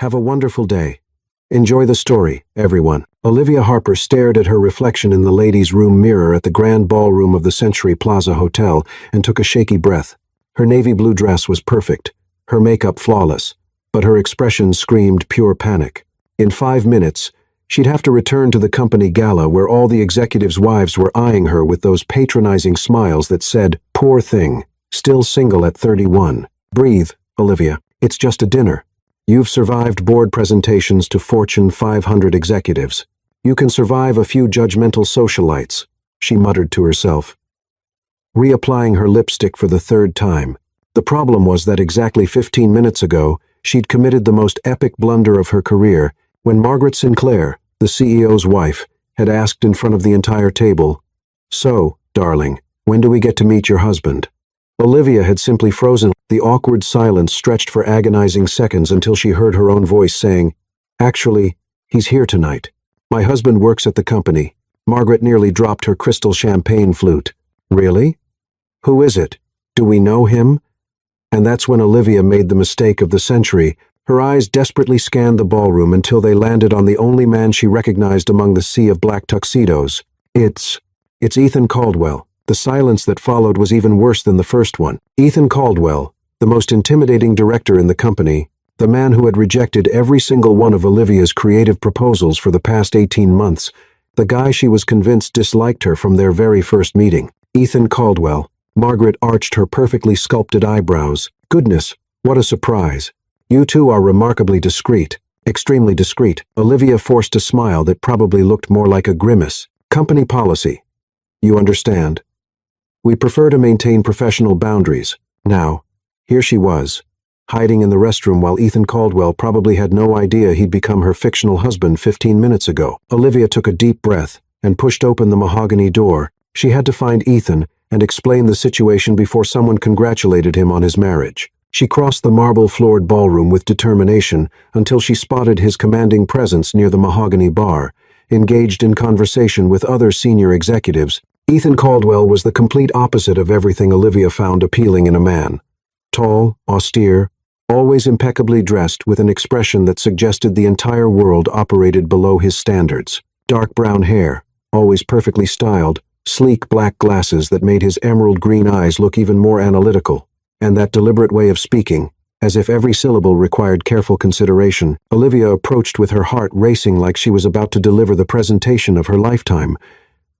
Have a wonderful day. Enjoy the story, everyone. Olivia Harper stared at her reflection in the ladies' room mirror at the grand ballroom of the Century Plaza Hotel and took a shaky breath. Her navy blue dress was perfect, her makeup flawless, but her expression screamed pure panic. In 5 minutes, she'd have to return to the company gala where all the executives' wives were eyeing her with those patronizing smiles that said, "Poor thing, still single at 31. Breathe, Olivia. It's just a dinner. You've survived board presentations to Fortune 500 executives. You can survive a few judgmental socialites," she muttered to herself, reapplying her lipstick for the third time. The problem was that exactly 15 minutes ago, she'd committed the most epic blunder of her career when Margaret Sinclair, the CEO's wife, had asked in front of the entire table, "So, darling, when do we get to meet your husband?" Olivia had simply frozen. The awkward silence stretched for agonizing seconds until she heard her own voice saying, "Actually, he's here tonight. My husband works at the company." Margaret nearly dropped her crystal champagne flute. "Really? Who is it? Do we know him?" And that's when Olivia made the mistake of the century. Her eyes desperately scanned the ballroom until they landed on the only man she recognized among the sea of black tuxedos. It's Ethan Caldwell." The silence that followed was even worse than the first one. Ethan Caldwell, the most intimidating director in the company, the man who had rejected every single one of Olivia's creative proposals for the past 18 months, the guy she was convinced disliked her from their very first meeting. Ethan Caldwell. Margaret arched her perfectly sculpted eyebrows. "Goodness, what a surprise. You two are remarkably discreet, extremely discreet." Olivia forced a smile that probably looked more like a grimace. "Company policy. You understand? We prefer to maintain professional boundaries." Now, here she was, hiding in the restroom while Ethan Caldwell probably had no idea he'd become her fictional husband 15 minutes ago. Olivia took a deep breath and pushed open the mahogany door. She had to find Ethan and explain the situation before someone congratulated him on his marriage. She crossed the marble-floored ballroom with determination until she spotted his commanding presence near the mahogany bar, engaged in conversation with other senior executives. Ethan Caldwell was the complete opposite of everything Olivia found appealing in a man. Tall, austere, always impeccably dressed with an expression that suggested the entire world operated below his standards. Dark brown hair, always perfectly styled, sleek black glasses that made his emerald green eyes look even more analytical, and that deliberate way of speaking, as if every syllable required careful consideration. Olivia approached with her heart racing like she was about to deliver the presentation of her lifetime,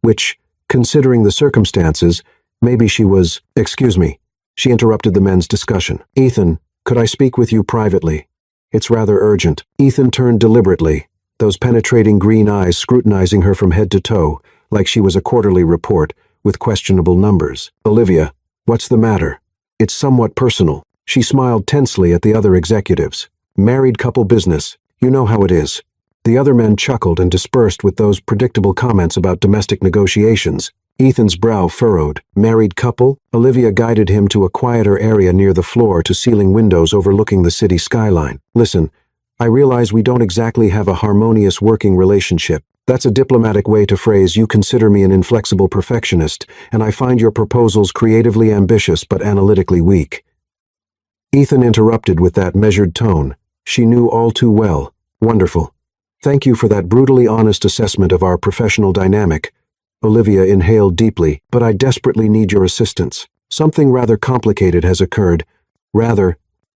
which, considering the circumstances, maybe she was— "Excuse me," she interrupted the men's discussion. "Ethan, could I speak with you privately? It's rather urgent." Ethan turned deliberately, those penetrating green eyes scrutinizing her from head to toe, like she was a quarterly report with questionable numbers. "Olivia, what's the matter? It's somewhat personal." She smiled tensely at the other executives. "Married couple business. You know how it is." The other men chuckled and dispersed with those predictable comments about domestic negotiations. Ethan's brow furrowed. "Married couple?" Olivia guided him to a quieter area near the floor-to-ceiling windows overlooking the city skyline. "Listen, I realize we don't exactly have a harmonious working relationship. That's a diplomatic way to phrase you consider me an inflexible perfectionist, and I find your proposals creatively ambitious but analytically weak." Ethan interrupted with that measured tone. She knew all too well. "Wonderful. Thank you for that brutally honest assessment of our professional dynamic." Olivia inhaled deeply. "But I desperately need your assistance. Something rather complicated has occurred.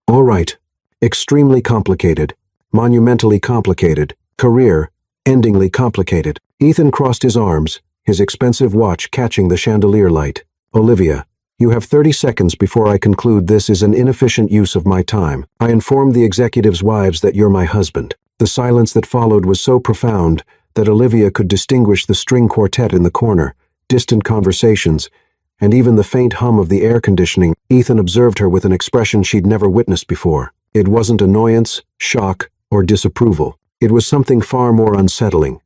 All right. Extremely complicated. Monumentally complicated. Career-endingly complicated." Ethan crossed his arms, his expensive watch catching the chandelier light. "Olivia, you have 30 seconds before I conclude this is an inefficient use of my time. I informed the executives' wives that you're my husband." The silence that followed was so profound that Olivia could distinguish the string quartet in the corner, distant conversations, and even the faint hum of the air conditioning. Ethan observed her with an expression she'd never witnessed before. It wasn't annoyance, shock, or disapproval. It was something far more unsettling.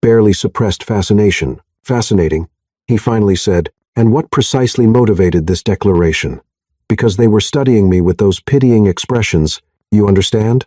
Barely suppressed fascination. "Fascinating," he finally said. "And what precisely motivated this declaration?" "Because they were studying me with those pitying expressions, you understand?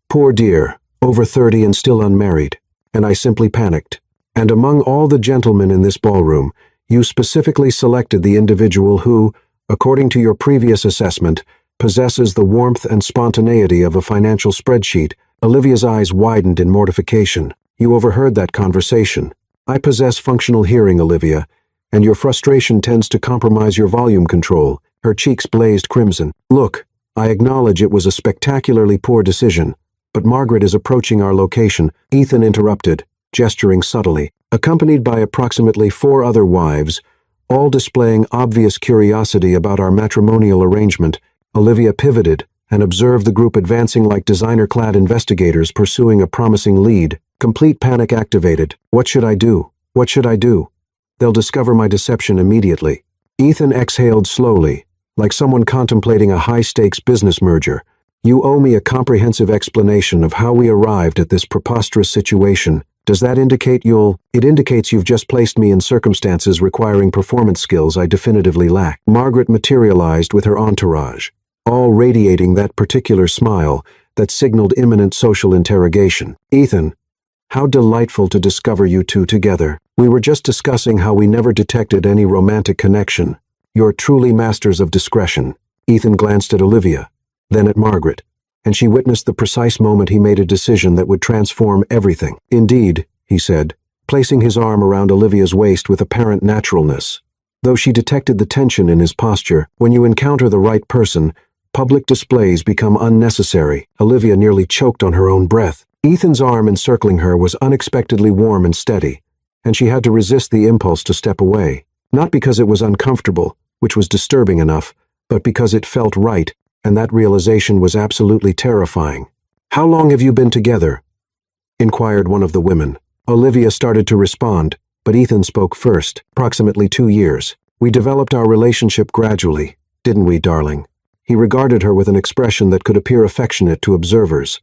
Poor dear, over 30 and still unmarried, and I simply panicked. And among all the gentlemen in this ballroom, you specifically selected the individual who, according to your previous assessment, possesses the warmth and spontaneity of a financial spreadsheet. Olivia's eyes widened in mortification. You overheard that conversation. I possess functional hearing, Olivia, and your frustration tends to compromise your volume control. Her cheeks blazed crimson. Look, I acknowledge it was a spectacularly poor decision, but Margaret is approaching our location. Ethan interrupted, gesturing subtly. Accompanied by approximately 4 other wives, all displaying obvious curiosity about our matrimonial arrangement, Olivia pivoted and observed the group advancing like designer-clad investigators pursuing a promising lead. Complete panic activated. What should I do? What should I do? They'll discover my deception immediately. Ethan exhaled slowly, like someone contemplating a high-stakes business merger. You owe me a comprehensive explanation of how we arrived at this preposterous situation. Does that indicate It indicates you've just placed me in circumstances requiring performance skills I definitively lack. Margaret materialized with her entourage, all radiating that particular smile that signaled imminent social interrogation. Ethan, how delightful to discover you two together. We were just discussing how we never detected any romantic connection. You're truly masters of discretion. Ethan glanced at Olivia, then at Margaret, and she witnessed the precise moment he made a decision that would transform everything. Indeed, he said, placing his arm around Olivia's waist with apparent naturalness. Though she detected the tension in his posture, when you encounter the right person, public displays become unnecessary. Olivia nearly choked on her own breath. Ethan's arm encircling her was unexpectedly warm and steady, and she had to resist the impulse to step away. Not because it was uncomfortable, which was disturbing enough, but because it felt right, and that realization was absolutely terrifying. How long have you been together? Inquired one of the women. Olivia started to respond, but Ethan spoke first. Approximately 2 years. We developed our relationship gradually, didn't we, darling? He regarded her with an expression that could appear affectionate to observers.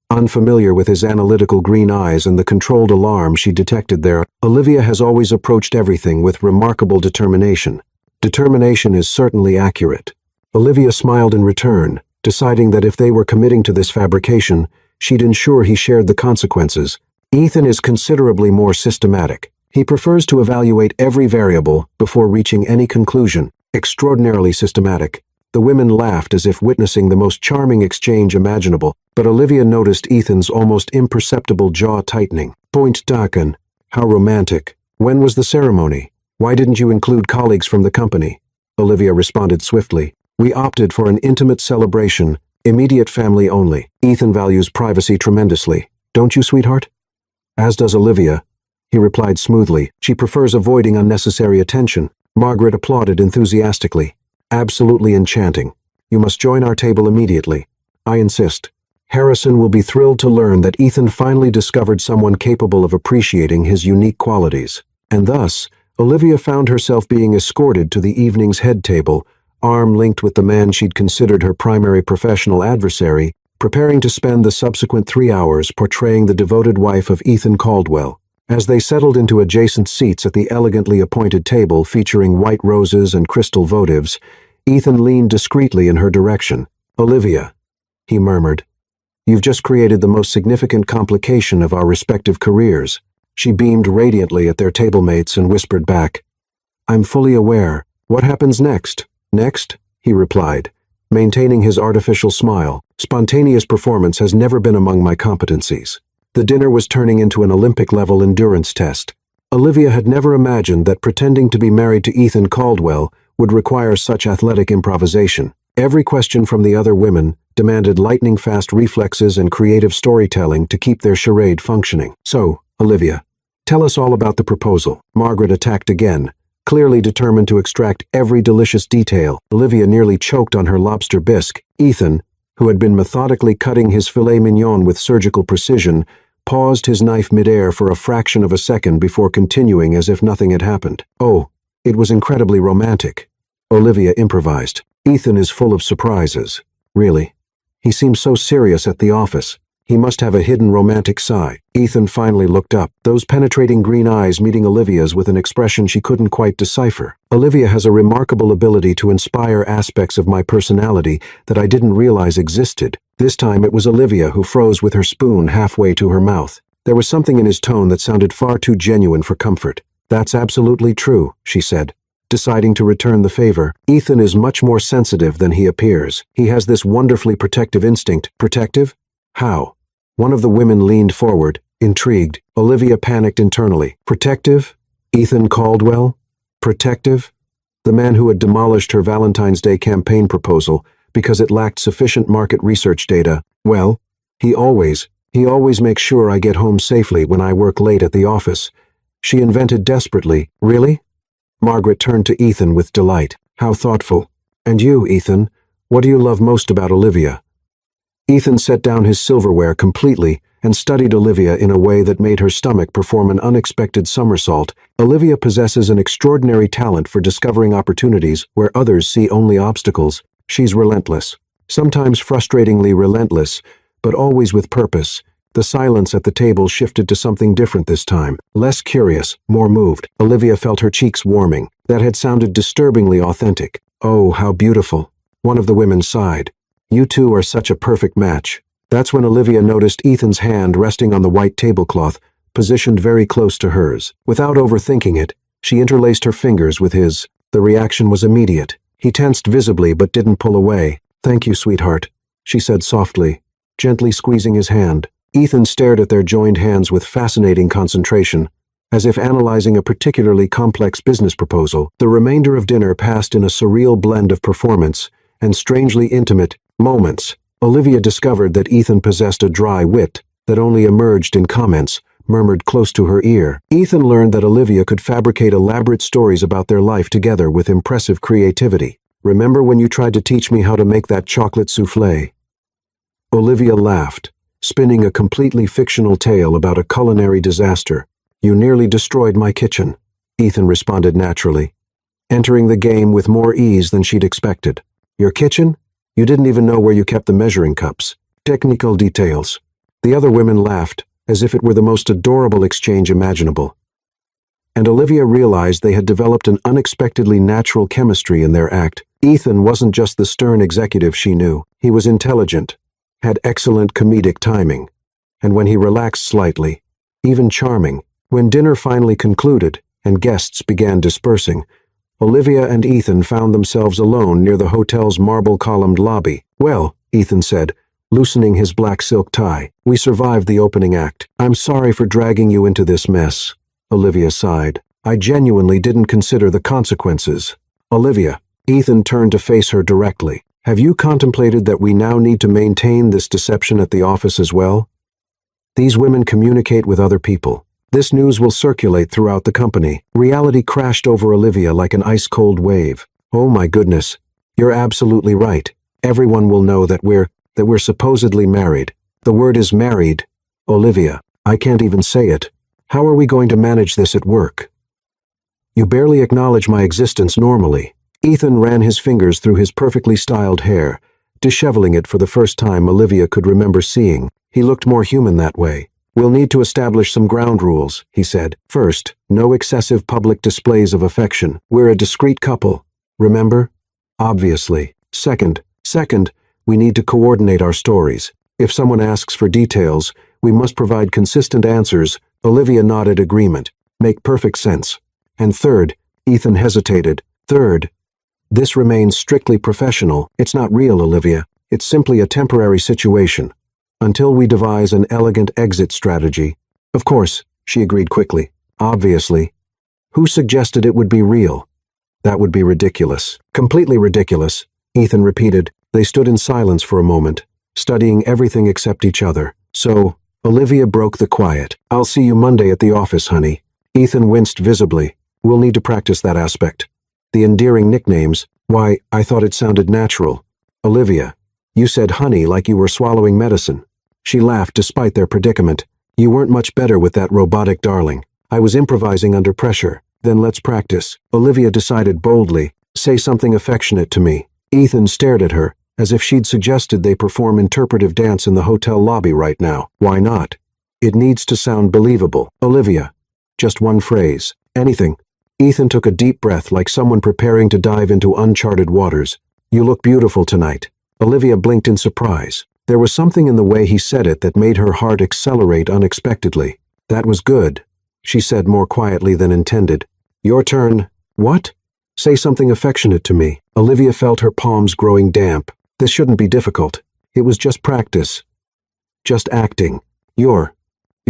Unfamiliar with his analytical green eyes and the controlled alarm she detected there, Olivia has always approached everything with remarkable determination. Determination is certainly accurate. Olivia smiled in return, deciding that if they were committing to this fabrication, she'd ensure he shared the consequences. Ethan is considerably more systematic. He prefers to evaluate every variable before reaching any conclusion. Extraordinarily systematic. The women laughed as if witnessing the most charming exchange imaginable, but Olivia noticed Ethan's almost imperceptible jaw tightening. Point taken. How romantic. When was the ceremony? Why didn't you include colleagues from the company? Olivia responded swiftly. We opted for an intimate celebration, immediate family only. Ethan values privacy tremendously. Don't you, sweetheart? As does Olivia. He replied smoothly. She prefers avoiding unnecessary attention. Margaret applauded enthusiastically. Absolutely enchanting. You must join our table immediately. I insist. Harrison will be thrilled to learn that Ethan finally discovered someone capable of appreciating his unique qualities. And thus, Olivia found herself being escorted to the evening's head table, arm linked with the man she'd considered her primary professional adversary, preparing to spend the subsequent 3 hours portraying the devoted wife of Ethan Caldwell. As they settled into adjacent seats at the elegantly appointed table featuring white roses and crystal votives, Ethan leaned discreetly in her direction. Olivia, he murmured, you've just created the most significant complication of our respective careers. She beamed radiantly at their tablemates and whispered back, I'm fully aware. What happens next? Next, he replied, maintaining his artificial smile. Spontaneous performance has never been among my competencies. The dinner was turning into an Olympic-level endurance test. Olivia had never imagined that pretending to be married to Ethan Caldwell would require such athletic improvisation. Every question from the other women demanded lightning-fast reflexes and creative storytelling to keep their charade functioning. So, Olivia, tell us all about the proposal. Margaret attacked again, clearly determined to extract every delicious detail. Olivia nearly choked on her lobster bisque. Ethan, who had been methodically cutting his filet mignon with surgical precision, paused his knife midair for a fraction of a second before continuing as if nothing had happened. Oh, it was incredibly romantic. Olivia improvised. Ethan is full of surprises. Really? He seems so serious at the office. He must have a hidden romantic side. Ethan finally looked up, those penetrating green eyes meeting Olivia's with an expression she couldn't quite decipher. Olivia has a remarkable ability to inspire aspects of my personality that I didn't realize existed. This time it was Olivia who froze with her spoon halfway to her mouth. There was something in his tone that sounded far too genuine for comfort. That's absolutely true, she said. deciding to return the favor. Ethan is much more sensitive than he appears. He has this wonderfully protective instinct. Protective? How? One of the women leaned forward, intrigued. Olivia panicked internally. Protective? Ethan Caldwell? Protective? The man who had demolished her Valentine's Day campaign proposal because it lacked sufficient market research data. Well, he always makes sure I get home safely when I work late at the office. She invented desperately. Really? Margaret turned to Ethan with delight. How thoughtful. And you, Ethan, what do you love most about Olivia? Ethan set down his silverware completely and studied Olivia in a way that made her stomach perform an unexpected somersault. Olivia possesses an extraordinary talent for discovering opportunities where others see only obstacles. She's relentless. Sometimes frustratingly relentless, but always with purpose. The silence at the table shifted to something different this time. Less curious, more moved. Olivia felt her cheeks warming. That had sounded disturbingly authentic. Oh, how beautiful. One of the women sighed. You two are such a perfect match. That's when Olivia noticed Ethan's hand resting on the white tablecloth, positioned very close to hers. Without overthinking it, she interlaced her fingers with his. The reaction was immediate. He tensed visibly but didn't pull away. Thank you, sweetheart, she said softly, gently squeezing his hand. Ethan stared at their joined hands with fascinating concentration, as if analyzing a particularly complex business proposal. The remainder of dinner passed in a surreal blend of performance and strangely intimate moments. Olivia discovered that Ethan possessed a dry wit that only emerged in comments murmured close to her ear. Ethan learned that Olivia could fabricate elaborate stories about their life together with impressive creativity. Remember when you tried to teach me how to make that chocolate soufflé? Olivia laughed, spinning a completely fictional tale about a culinary disaster. You nearly destroyed my kitchen, Ethan responded naturally, entering the game with more ease than she'd expected. Your kitchen? You didn't even know where you kept the measuring cups. Technical details. The other women laughed, as if it were the most adorable exchange imaginable. And Olivia realized they had developed an unexpectedly natural chemistry in their act. Ethan wasn't just the stern executive she knew. He was intelligent, had excellent comedic timing, and when he relaxed slightly, even charming. When dinner finally concluded and guests began dispersing, Olivia and Ethan found themselves alone near the hotel's marble-columned lobby. Well, Ethan said, loosening his black silk tie, we survived the opening act. I'm sorry for dragging you into this mess, Olivia sighed. I genuinely didn't consider the consequences. Olivia, Ethan turned to face her directly. Have you contemplated that we now need to maintain this deception at the office as well? These women communicate with other people. This news will circulate throughout the company. Reality crashed over Olivia like an ice-cold wave. Oh my goodness. You're absolutely right. Everyone will know that we're supposedly married. The word is married. Olivia, I can't even say it. How are we going to manage this at work? You barely acknowledge my existence normally. Ethan ran his fingers through his perfectly styled hair, disheveling it for the first time Olivia could remember seeing. He looked more human that way. We'll need to establish some ground rules, he said. First, no excessive public displays of affection. We're a discreet couple, remember? Obviously. Second, we need to coordinate our stories. If someone asks for details, we must provide consistent answers. Olivia nodded agreement. Make perfect sense. And third, Ethan hesitated. Third, this remains strictly professional. It's not real, Olivia. It's simply a temporary situation. Until we devise an elegant exit strategy. Of course, she agreed quickly. Obviously. Who suggested it would be real? That would be ridiculous. Completely ridiculous, Ethan repeated. They stood in silence for a moment, studying everything except each other. So, Olivia broke the quiet. I'll see you Monday at the office, honey. Ethan winced visibly. We'll need to practice that aspect. The endearing nicknames, why, I thought it sounded natural. Olivia, you said honey like you were swallowing medicine. She laughed despite their predicament. You weren't much better with that robotic darling. I was improvising under pressure. Then let's practice. Olivia decided boldly. Say something affectionate to me. Ethan stared at her, as if she'd suggested they perform interpretive dance in the hotel lobby right now. Why not? It needs to sound believable. Olivia. Just one phrase. Anything. Ethan took a deep breath like someone preparing to dive into uncharted waters. You look beautiful tonight. Olivia blinked in surprise. There was something in the way he said it that made her heart accelerate unexpectedly. That was good, she said more quietly than intended. Your turn. What? Say something affectionate to me. Olivia felt her palms growing damp. This shouldn't be difficult. It was just practice. Just acting. You're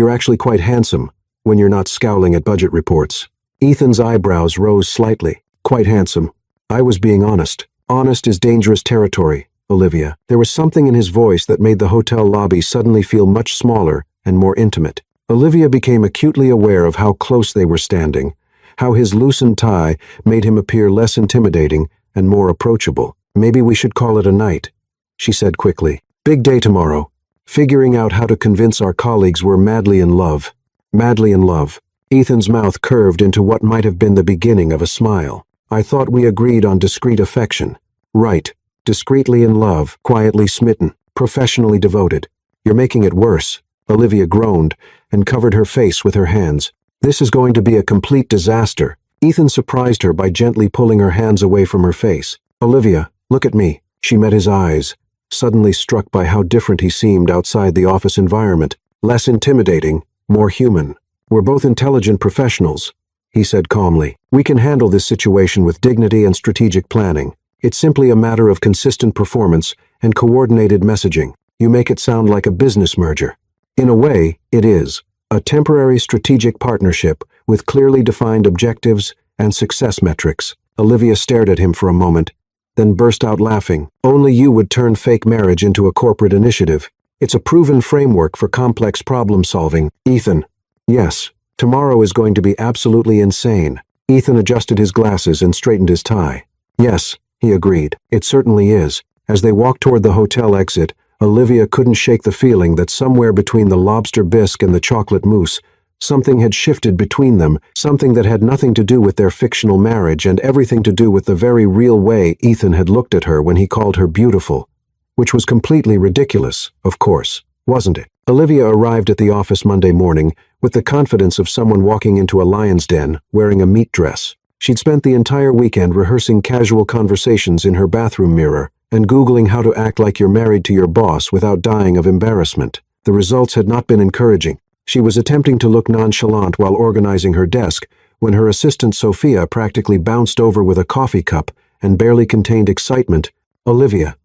actually quite handsome when you're not scowling at budget reports. Ethan's eyebrows rose slightly. Quite handsome. I was being honest. Honest is dangerous territory, Olivia. There was something in his voice that made the hotel lobby suddenly feel much smaller and more intimate. Olivia became acutely aware of how close they were standing, how his loosened tie made him appear less intimidating and more approachable. Maybe we should call it a night, she said quickly. Big day tomorrow. Figuring out how to convince our colleagues we're madly in love. Madly in love. Ethan's mouth curved into what might have been the beginning of a smile. I thought we agreed on discreet affection. Right. Discreetly in love, quietly smitten, professionally devoted. You're making it worse. Olivia groaned and covered her face with her hands. This is going to be a complete disaster. Ethan surprised her by gently pulling her hands away from her face. Olivia, look at me. She met his eyes, suddenly struck by how different he seemed outside the office environment. Less intimidating, more human. We're both intelligent professionals, he said calmly. We can handle this situation with dignity and strategic planning. It's simply a matter of consistent performance and coordinated messaging. You make it sound like a business merger. In a way, it is. A temporary strategic partnership with clearly defined objectives and success metrics. Olivia stared at him for a moment, then burst out laughing. Only you would turn fake marriage into a corporate initiative. It's a proven framework for complex problem solving. Ethan. Yes, tomorrow is going to be absolutely insane. Ethan adjusted his glasses and straightened his tie. Yes, he agreed. It certainly is. As they walked toward the hotel exit, Olivia couldn't shake the feeling that somewhere between the lobster bisque and the chocolate mousse, something had shifted between them, something that had nothing to do with their fictional marriage and everything to do with the very real way Ethan had looked at her when he called her beautiful. Which was completely ridiculous, of course, wasn't it? Olivia arrived at the office Monday morning with the confidence of someone walking into a lion's den wearing a meat dress. She'd spent the entire weekend rehearsing casual conversations in her bathroom mirror and Googling how to act like you're married to your boss without dying of embarrassment. The results had not been encouraging. She was attempting to look nonchalant while organizing her desk when her assistant Sophia practically bounced over with a coffee cup and barely contained excitement. Olivia.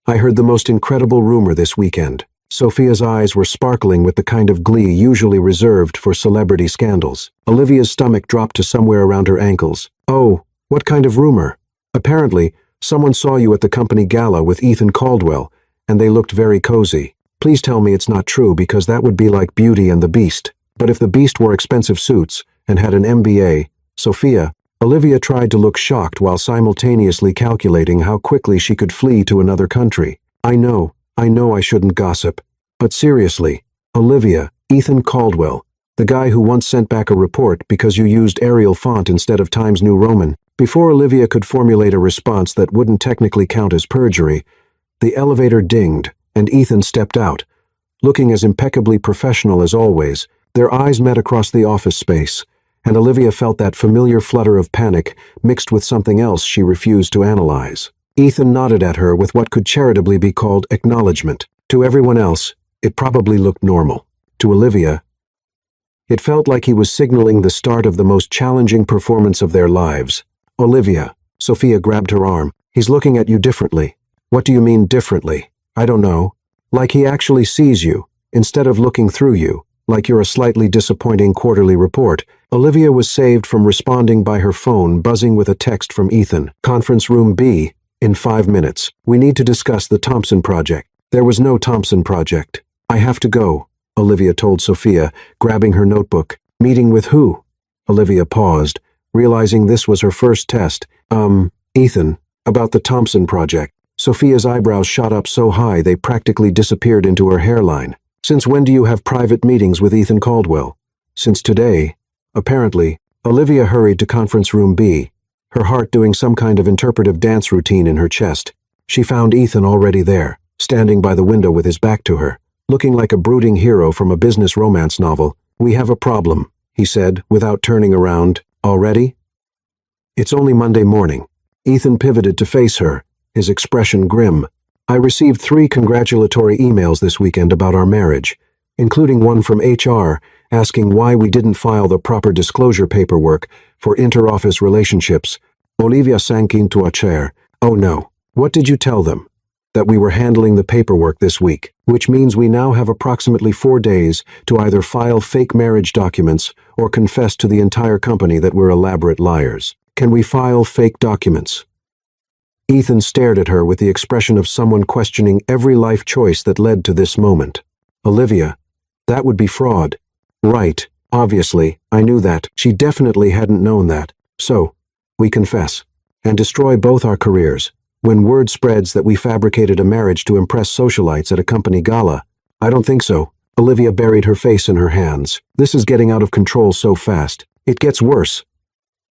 I heard the most incredible rumor this weekend. Sophia's eyes were sparkling with the kind of glee usually reserved for celebrity scandals. Olivia's stomach dropped to somewhere around her ankles. Oh, what kind of rumor? Apparently, someone saw you at the company gala with Ethan Caldwell, and they looked very cozy. Please tell me it's not true because that would be like Beauty and the Beast. But if the Beast wore expensive suits and had an MBA, Sophia, Olivia tried to look shocked while simultaneously calculating how quickly she could flee to another country. I know I shouldn't gossip. But seriously, Olivia, Ethan Caldwell, the guy who once sent back a report because you used Arial font instead of Times New Roman. Before Olivia could formulate a response that wouldn't technically count as perjury, the elevator dinged, and Ethan stepped out. Looking as impeccably professional as always, their eyes met across the office space, and Olivia felt that familiar flutter of panic mixed with something else she refused to analyze. Ethan nodded at her with what could charitably be called acknowledgement. To everyone else, it probably looked normal. To Olivia, it felt like he was signaling the start of the most challenging performance of their lives. Olivia, Sophia grabbed her arm. He's looking at you differently. What do you mean differently? I don't know. Like he actually sees you, instead of looking through you, like you're a slightly disappointing quarterly report. Olivia was saved from responding by her phone buzzing with a text from Ethan. Conference room B, in 5 minutes. We need to discuss the Thompson project. There was no Thompson project. I have to go, Olivia told Sophia, grabbing her notebook. Meeting with who? Olivia paused, realizing this was her first test. Ethan, about the Thompson project. Sophia's eyebrows shot up so high they practically disappeared into her hairline. Since when do you have private meetings with Ethan Caldwell? Since today. Apparently, Olivia hurried to conference room B, her heart doing some kind of interpretive dance routine in her chest. She found Ethan already there, standing by the window with his back to her, looking like a brooding hero from a business romance novel. We have a problem, he said, without turning around. Already? It's only Monday morning. Ethan pivoted to face her, his expression grim. I received 3 congratulatory emails this weekend about our marriage, including one from HR asking why we didn't file the proper disclosure paperwork for inter-office relationships. Olivia sank into a chair. Oh no. What did you tell them? That we were handling the paperwork this week, which means we now have approximately 4 days to either file fake marriage documents or confess to the entire company that we're elaborate liars. Can we file fake documents? Ethan stared at her with the expression of someone questioning every life choice that led to this moment. Olivia, that would be fraud. Right, obviously, I knew that. She definitely hadn't known that. So, we confess, and destroy both our careers. When word spreads that we fabricated a marriage to impress socialites at a company gala, I don't think so. Olivia buried her face in her hands. This is getting out of control so fast. It gets worse.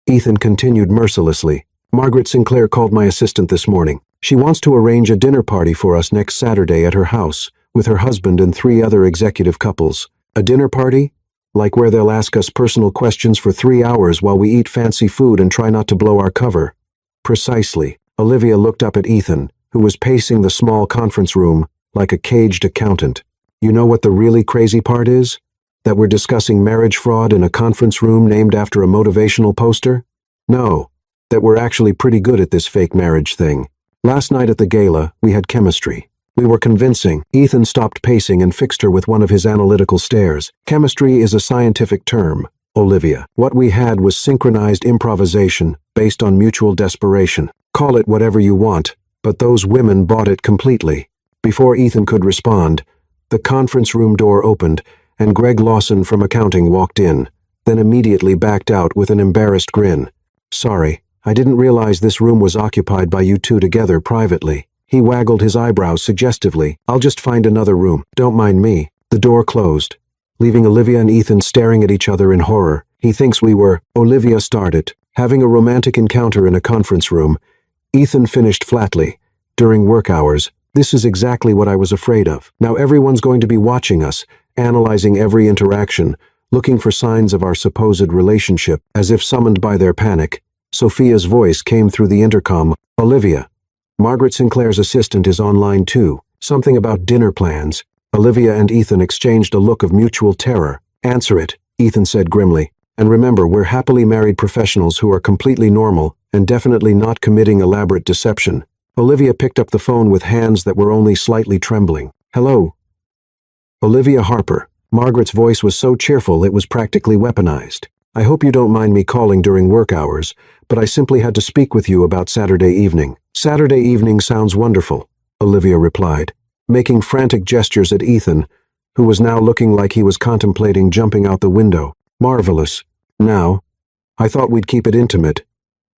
Ethan continued mercilessly. Margaret Sinclair called my assistant this morning. She wants to arrange a dinner party for us next Saturday at her house, with her husband and 3 other executive couples. A dinner party? Like where they'll ask us personal questions for 3 hours while we eat fancy food and try not to blow our cover. Precisely. Olivia looked up at Ethan, who was pacing the small conference room like a caged accountant. You know what the really crazy part is? That we're discussing marriage fraud in a conference room named after a motivational poster? No, that we're actually pretty good at this fake marriage thing. Last night at the gala, we had chemistry. We were convincing. Ethan stopped pacing and fixed her with one of his analytical stares. Chemistry is a scientific term, Olivia. What we had was synchronized improvisation based on mutual desperation. Call it whatever you want, but those women bought it completely. Before Ethan could respond, the conference room door opened, and Greg Lawson from accounting walked in, then immediately backed out with an embarrassed grin. Sorry, I didn't realize this room was occupied by you two together privately. He waggled his eyebrows suggestively. I'll just find another room. Don't mind me. The door closed, leaving Olivia and Ethan staring at each other in horror. He thinks we were, Olivia started, having a romantic encounter in a conference room. Ethan finished flatly. During work hours, this is exactly what I was afraid of. Now everyone's going to be watching us, analyzing every interaction, looking for signs of our supposed relationship. As if summoned by their panic, Sophia's voice came through the intercom. Olivia, Margaret Sinclair's assistant is online too. Something about dinner plans. Olivia and Ethan exchanged a look of mutual terror. Answer it, Ethan said grimly. And remember, we're happily married professionals who are completely normal and definitely not committing elaborate deception. Olivia picked up the phone with hands that were only slightly trembling. Hello? Olivia Harper. Margaret's voice was so cheerful it was practically weaponized. I hope you don't mind me calling during work hours, but I simply had to speak with you about Saturday evening. Saturday evening sounds wonderful, Olivia replied, making frantic gestures at Ethan, who was now looking like he was contemplating jumping out the window. Marvelous. Now, I thought we'd keep it intimate.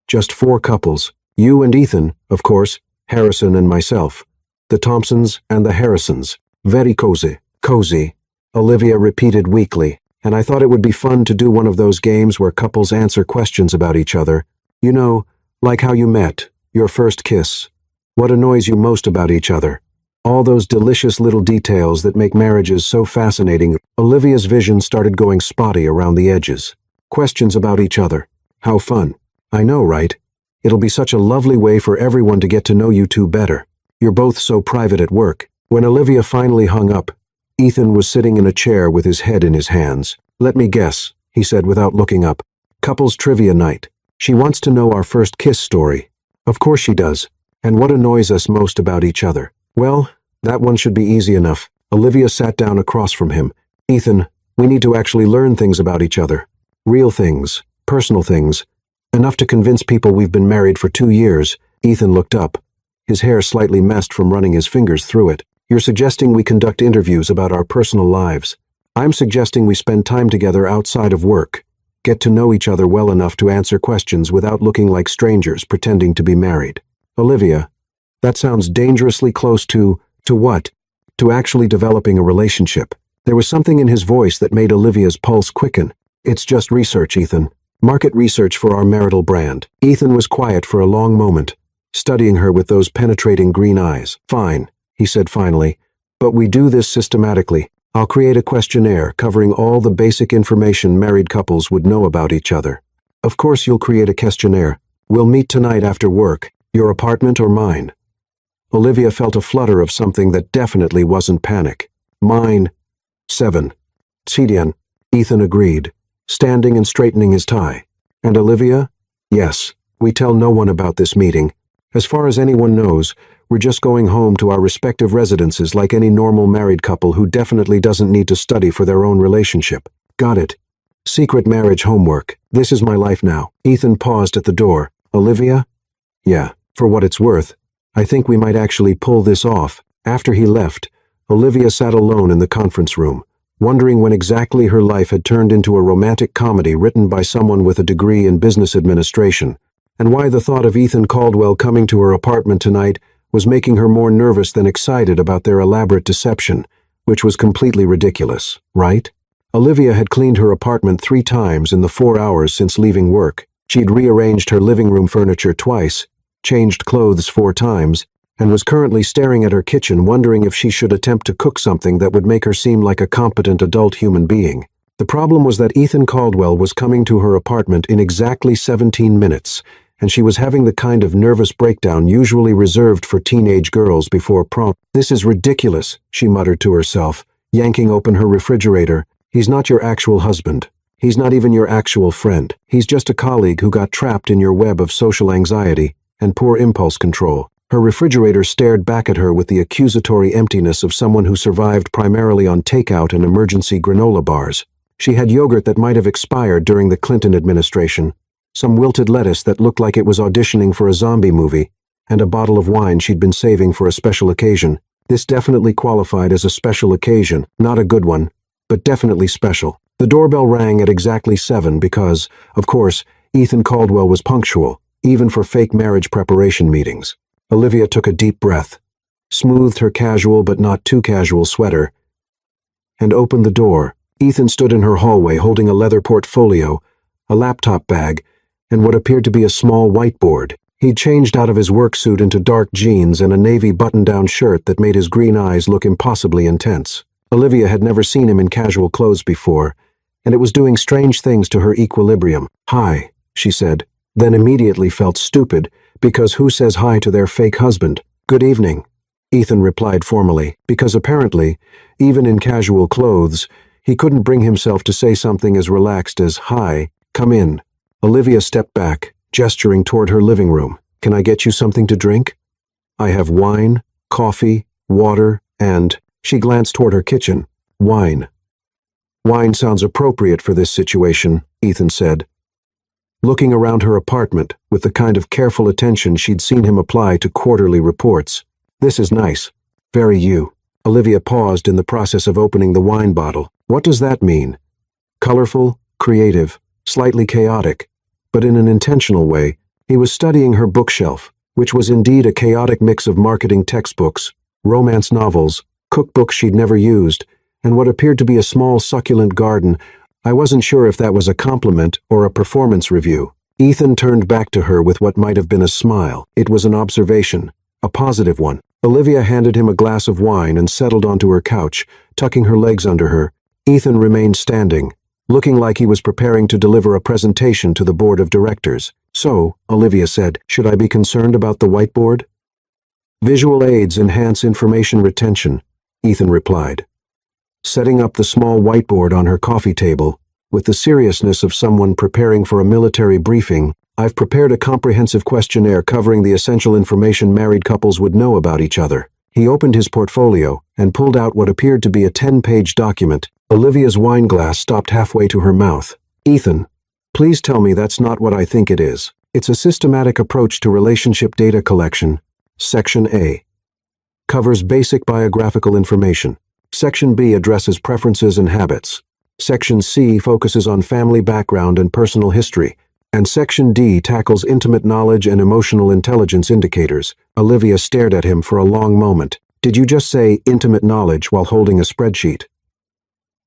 Just 4 couples. You and Ethan, of course, Harrison and myself. The Thompsons and the Harrisons. Very cozy. Cozy, Olivia repeated weakly. And I thought it would be fun to do one of those games where couples answer questions about each other. You know, like how you met, your first kiss. What annoys you most about each other? All those delicious little details that make marriages so fascinating. Olivia's vision started going spotty around the edges. Questions about each other. How fun. I know, right? It'll be such a lovely way for everyone to get to know you two better. You're both so private at work. When Olivia finally hung up, Ethan was sitting in a chair with his head in his hands. Let me guess, he said without looking up. Couples trivia night. She wants to know our first kiss story. Of course she does. And what annoys us most about each other? Well, that one should be easy enough. Olivia sat down across from him. Ethan, we need to actually learn things about each other. Real things. Personal things. Enough to convince people we've been married for 2 years. Ethan looked up, his hair slightly messed from running his fingers through it. You're suggesting we conduct interviews about our personal lives. I'm suggesting we spend time together outside of work. Get to know each other well enough to answer questions without looking like strangers pretending to be married. Olivia, that sounds dangerously close to what? To actually developing a relationship. There was something in his voice that made Olivia's pulse quicken. It's just research, Ethan. Market research for our marital brand. Ethan was quiet for a long moment, studying her with those penetrating green eyes. Fine, he said finally, but we do this systematically. I'll create a questionnaire covering all the basic information married couples would know about each other. Of course you'll create a questionnaire. We'll meet tonight after work, your apartment or mine. Olivia felt a flutter of something that definitely wasn't panic. Mine. 7. Tsidian. Ethan agreed, standing and straightening his tie. And Olivia? Yes, We tell no one about this meeting. As far as anyone knows, we're just going home to our respective residences like any normal married couple who definitely doesn't need to study for their own relationship. Got it. Secret marriage homework. This is my life now. Ethan paused at the door. Olivia? Yeah, for what it's worth. I think we might actually pull this off. After he left, Olivia sat alone in the conference room, wondering when exactly her life had turned into a romantic comedy written by someone with a degree in business administration, and why the thought of Ethan Caldwell coming to her apartment tonight was making her more nervous than excited about their elaborate deception, which was completely ridiculous, right? Olivia had cleaned her apartment 3 times in the 4 hours since leaving work. She'd rearranged her living room furniture twice, changed clothes 4 times, and was currently staring at her kitchen wondering if she should attempt to cook something that would make her seem like a competent adult human being. The problem was that Ethan Caldwell was coming to her apartment in exactly 17 minutes, and she was having the kind of nervous breakdown usually reserved for teenage girls before prom. This is ridiculous, she muttered to herself, yanking open her refrigerator. He's not your actual husband. He's not even your actual friend. He's just a colleague who got trapped in your web of social anxiety and poor impulse control. Her refrigerator stared back at her with the accusatory emptiness of someone who survived primarily on takeout and emergency granola bars. She had yogurt that might have expired during the Clinton administration, some wilted lettuce that looked like it was auditioning for a zombie movie, and a bottle of wine she'd been saving for a special occasion. This definitely qualified as a special occasion, not a good one, but definitely special. The doorbell rang at exactly 7 because, of course, Ethan Caldwell was punctual, even for fake marriage preparation meetings. Olivia took a deep breath, smoothed her casual but not too casual sweater, and opened the door. Ethan stood in her hallway holding a leather portfolio, a laptop bag, and what appeared to be a small whiteboard. He'd changed out of his work suit into dark jeans and a navy button-down shirt that made his green eyes look impossibly intense. Olivia had never seen him in casual clothes before, and it was doing strange things to her equilibrium. "Hi," she said, then immediately felt stupid, because who says hi to their fake husband? "Good evening," Ethan replied formally, because apparently, even in casual clothes, he couldn't bring himself to say something as relaxed as, "Hi, come in." Olivia stepped back, gesturing toward her living room. "Can I get you something to drink? I have wine, coffee, water, and..." She glanced toward her kitchen. "Wine." "Wine sounds appropriate for this situation," Ethan said, looking around her apartment with the kind of careful attention she'd seen him apply to quarterly reports. "This is nice. Very you." Olivia paused in the process of opening the wine bottle. "What does that mean?" Colorful, creative, slightly chaotic, but in an intentional way. He was studying her bookshelf, which was indeed a chaotic mix of marketing textbooks, romance novels, cookbooks she'd never used, and what appeared to be a small succulent garden. I wasn't sure if that was a compliment or a performance review. Ethan turned back to her with what might have been a smile. It was an observation, a positive one. Olivia handed him a glass of wine and settled onto her couch, tucking her legs under her. Ethan remained standing, looking like he was preparing to deliver a presentation to the board of directors. "So," Olivia said, "should I be concerned about the whiteboard?" "Visual aids enhance information retention," Ethan replied, setting up the small whiteboard on her coffee table. With the seriousness of someone preparing for a military briefing, "I've prepared a comprehensive questionnaire covering the essential information married couples would know about each other." He opened his portfolio and pulled out what appeared to be a 10-page document. Olivia's wine glass stopped halfway to her mouth. "Ethan, please tell me that's not what I think it is. It's a systematic approach to relationship data collection. Section A covers basic biographical information. Section B addresses preferences and habits. Section C focuses on family background and personal history. And Section D tackles intimate knowledge and emotional intelligence indicators." Olivia stared at him for a long moment. "Did you just say intimate knowledge while holding a spreadsheet?"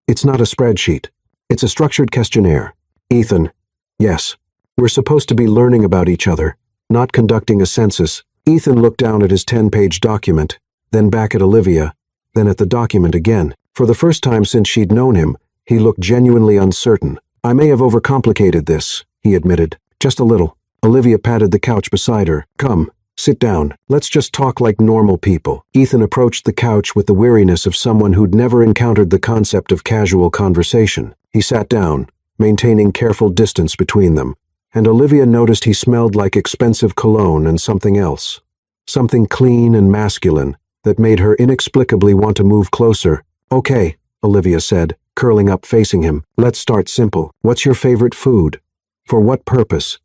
"It's not a spreadsheet. It's a structured questionnaire." "Ethan." "Yes. We're supposed to be learning about each other, not conducting a census." Ethan looked down at his 10-page document, then back at Olivia, then at the document again. For the first time since she'd known him, he looked genuinely uncertain. "I may have overcomplicated this," he admitted. "Just a little." Olivia patted the couch beside her. "Come, sit down. Let's just talk like normal people." Ethan approached the couch with the weariness of someone who'd never encountered the concept of casual conversation. He sat down, maintaining careful distance between them. and Olivia noticed he smelled like expensive cologne and something else. Something clean and masculine that made her inexplicably want to move closer. "Okay," Olivia said, curling up facing him. "Let's start simple. What's your favorite food? For what purpose?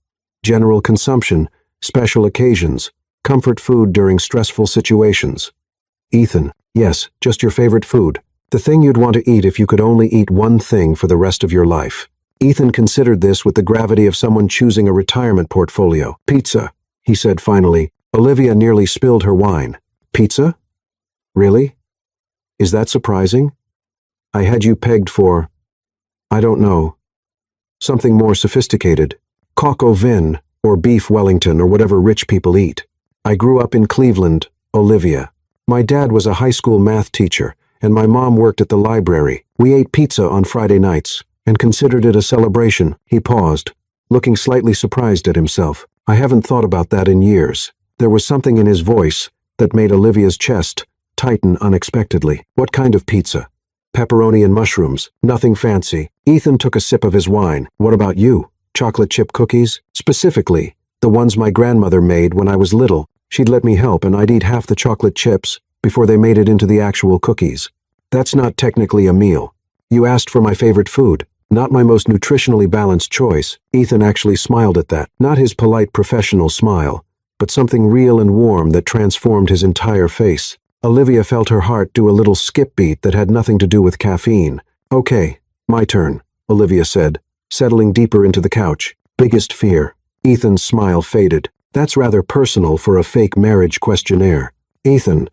General consumption, special occasions, comfort food during stressful situations." Ethan: "Yes, just your favorite food. The thing you'd want to eat if you could only eat one thing for the rest of your life." Ethan considered this with the gravity of someone choosing a retirement portfolio. "Pizza," he said finally. Olivia nearly spilled her wine. "Pizza? Really? Is that surprising? I had you pegged for, I don't know, something more sophisticated. Coq au vin, or beef Wellington, or whatever rich people eat. I grew up in Cleveland, Olivia. My dad was a high school math teacher, and my mom worked at the library. We ate pizza on Friday nights, and considered it a celebration." He paused, looking slightly surprised at himself. "I haven't thought about that in years." There was something in his voice that made Olivia's chest tighten unexpectedly. "What kind of pizza?" "Pepperoni and mushrooms. Nothing fancy." Ethan took a sip of his wine. "What about you? Chocolate chip cookies? Specifically, the ones my grandmother made when I was little. She'd let me help and I'd eat half the chocolate chips before they made it into the actual cookies." "That's not technically a meal. You asked for my favorite food. Not my most nutritionally balanced choice." Ethan actually smiled at that. Not his polite professional smile, but something real and warm that transformed his entire face. Olivia felt her heart do a little skip beat that had nothing to do with caffeine. "Okay, my turn," Olivia said, settling deeper into the couch. "Biggest fear." Ethan's smile faded. "That's rather personal for a fake marriage questionnaire." "Ethan,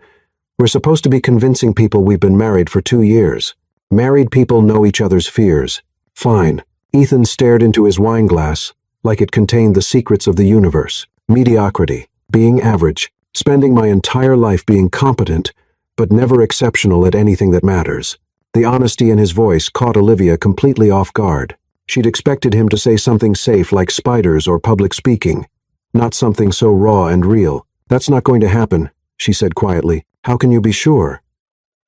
we're supposed to be convincing people we've been married for 2 years. Married people know each other's fears." "Fine." Ethan stared into his wine glass like it contained the secrets of the universe. "Mediocrity, being average, spending my entire life being competent, but never exceptional at anything that matters." The honesty in his voice caught Olivia completely off guard. She'd expected him to say something safe like spiders or public speaking, not something so raw and real. "That's not going to happen," she said quietly. "How can you be sure?"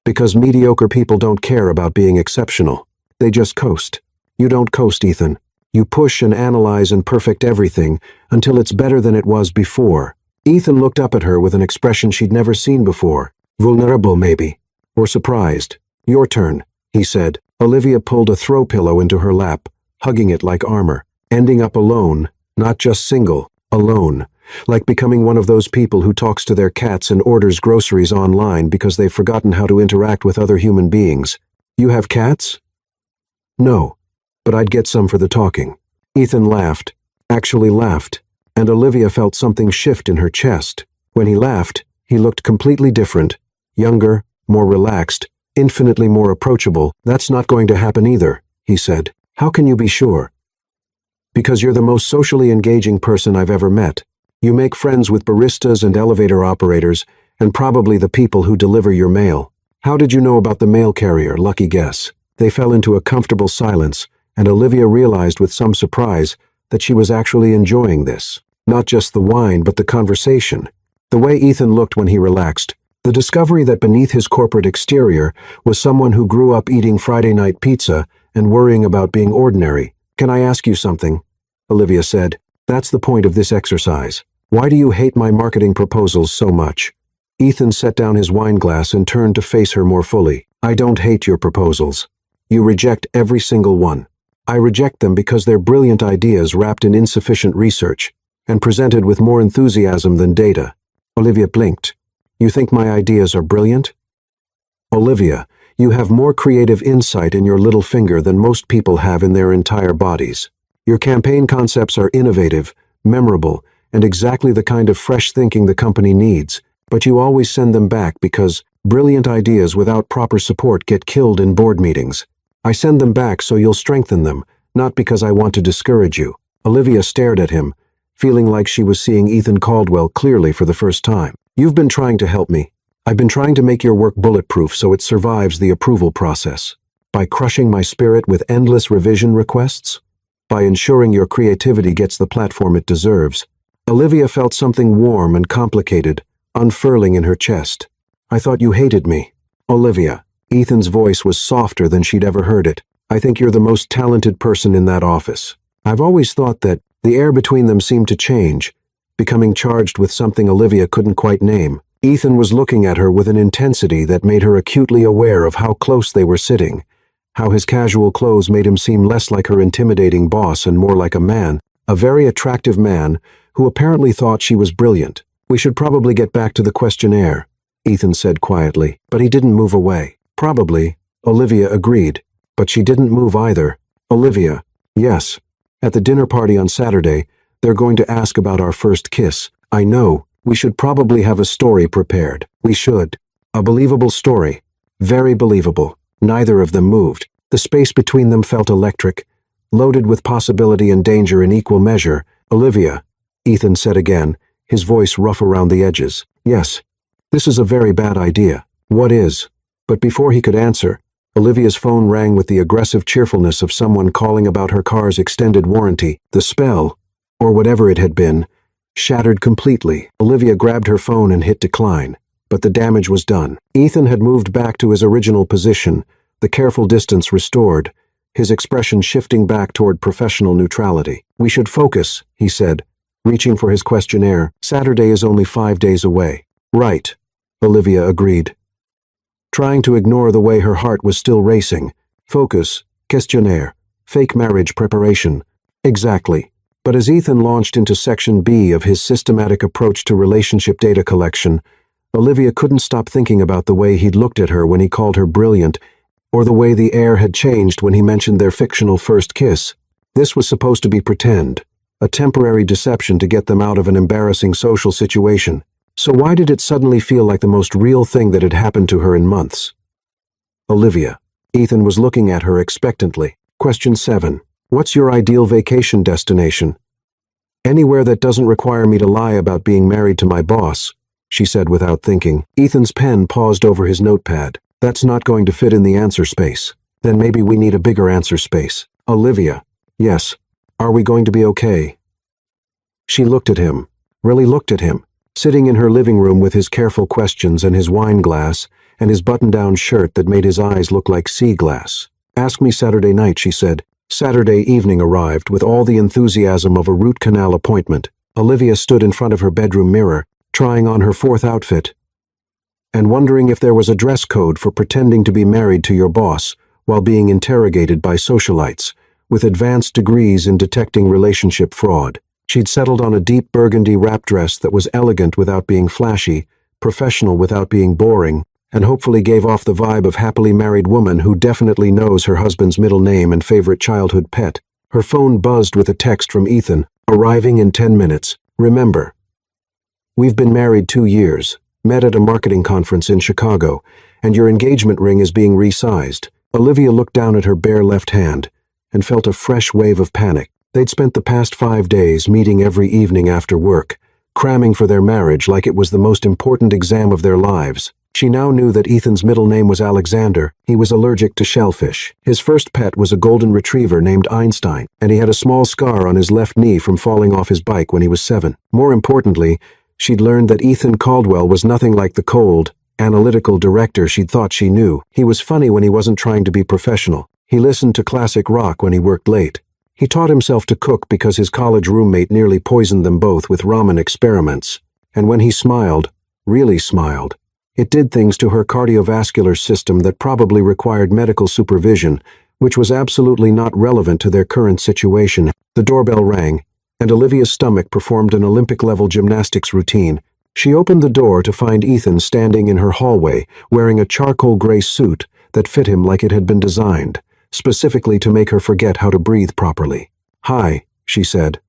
"Because mediocre people don't care about being exceptional. They just coast." "You don't coast, Ethan. You push and analyze and perfect everything until it's better than it was before." Ethan looked up at her with an expression she'd never seen before. Vulnerable, maybe. Or surprised. "Your turn," he said. Olivia pulled a throw pillow into her lap, hugging it like armor. Ending up alone, not just single, alone. Like becoming one of those people who talks to their cats and orders groceries online because they've forgotten how to interact with other human beings. "You have cats?" "No, but I'd get some for the talking." Ethan laughed, actually laughed, and Olivia felt something shift in her chest. When he laughed, he looked completely different, younger, more relaxed, infinitely more approachable. "That's not going to happen either," he said. "How can you be sure?" "Because you're the most socially engaging person I've ever met. You make friends with baristas and elevator operators, and probably the people who deliver your mail." "How did you know about the mail carrier? Lucky guess." They fell into a comfortable silence, and Olivia realized with some surprise that she was actually enjoying this. Not just the wine, but the conversation. The way Ethan looked when he relaxed. The discovery that beneath his corporate exterior was someone who grew up eating Friday night pizza and worrying about being ordinary. "Can I ask you something?" Olivia said. "That's the point of this exercise. Why do you hate my marketing proposals so much?" Ethan set down his wine glass and turned to face her more fully. "I don't hate your proposals. You reject every single one. I reject them because they're brilliant ideas wrapped in insufficient research and presented with more enthusiasm than data." Olivia blinked. "You think my ideas are brilliant?" "Olivia, you have more creative insight in your little finger than most people have in their entire bodies. Your campaign concepts are innovative, memorable, and exactly the kind of fresh thinking the company needs, but you always send them back because brilliant ideas without proper support get killed in board meetings. I send them back so you'll strengthen them, not because I want to discourage you." Olivia stared at him, feeling like she was seeing Ethan Caldwell clearly for the first time. "You've been trying to help me. I've been trying to make your work bulletproof so it survives the approval process. By crushing my spirit with endless revision requests? By ensuring your creativity gets the platform it deserves." Olivia felt something warm and complicated unfurling in her chest. "I thought you hated me." "Olivia." Ethan's voice was softer than she'd ever heard it. "I think you're the most talented person in that office. I've always thought that The air between them seemed to change, becoming charged with something Olivia couldn't quite name. Ethan was looking at her with an intensity that made her acutely aware of how close they were sitting, how his casual clothes made him seem less like her intimidating boss and more like a man, a very attractive man who apparently thought she was brilliant. "We should probably get back to the questionnaire," Ethan said quietly, but he didn't move away. "Probably," Olivia agreed, but she didn't move either. "Olivia." "Yes. At the dinner party on Saturday, they're going to ask about our first kiss. I know. We should probably have a story prepared. We should. A believable story. Very believable." Neither of them moved. The space between them felt electric, loaded with possibility and danger in equal measure. "Olivia," Ethan said again, his voice rough around the edges. "Yes. This is a very bad idea." "What is?" But before he could answer, Olivia's phone rang with the aggressive cheerfulness of someone calling about her car's extended warranty. The spell, or whatever it had been, shattered completely. Olivia grabbed her phone and hit decline, but the damage was done. Ethan had moved back to his original position, the careful distance restored, his expression shifting back toward professional neutrality. "We should focus," he said, reaching for his questionnaire. "Saturday is only 5 days away." "Right," Olivia agreed, trying to ignore the way her heart was still racing. "Focus, questionnaire, fake marriage preparation." Exactly. But as Ethan launched into Section B of his systematic approach to relationship data collection, Olivia couldn't stop thinking about the way he'd looked at her when he called her brilliant, or the way the air had changed when he mentioned their fictional first kiss. This was supposed to be pretend, a temporary deception to get them out of an embarrassing social situation. So why did it suddenly feel like the most real thing that had happened to her in months? "Olivia." Ethan was looking at her expectantly. Question 7. "What's your ideal vacation destination?" "Anywhere that doesn't require me to lie about being married to my boss," she said without thinking. Ethan's pen paused over his notepad. "That's not going to fit in the answer space. Then maybe we need a bigger answer space." "Olivia." "Yes. Are we going to be okay?" She looked at him, really looked at him, sitting in her living room with his careful questions and his wine glass and his button-down shirt that made his eyes look like sea glass. "Ask me Saturday night," she said. Saturday evening arrived with all the enthusiasm of a root canal appointment. Olivia stood in front of her bedroom mirror, trying on her 4th outfit, and wondering if there was a dress code for pretending to be married to your boss while being interrogated by socialites with advanced degrees in detecting relationship fraud. She'd settled on a deep burgundy wrap dress that was elegant without being flashy, professional without being boring, and hopefully gave off the vibe of happily married woman who definitely knows her husband's middle name and favorite childhood pet. Her phone buzzed with a text from Ethan, "Arriving in 10 minutes. Remember, we've been married 2 years, met at a marketing conference in Chicago, and your engagement ring is being resized." Olivia looked down at her bare left hand and felt a fresh wave of panic. They'd spent the past 5 days meeting every evening after work, cramming for their marriage like it was the most important exam of their lives. She now knew that Ethan's middle name was Alexander. He was allergic to shellfish. His first pet was a golden retriever named Einstein, and he had a small scar on his left knee from falling off his bike when he was 7. More importantly, she'd learned that Ethan Caldwell was nothing like the cold, analytical director she'd thought she knew. He was funny when he wasn't trying to be professional. He listened to classic rock when he worked late. He taught himself to cook because his college roommate nearly poisoned them both with ramen experiments. And when he smiled, really smiled, it did things to her cardiovascular system that probably required medical supervision, which was absolutely not relevant to their current situation. The doorbell rang, and Olivia's stomach performed an Olympic-level gymnastics routine. She opened the door to find Ethan standing in her hallway, wearing a charcoal gray suit that fit him like it had been designed, specifically to make her forget how to breathe properly. "Hi," she said,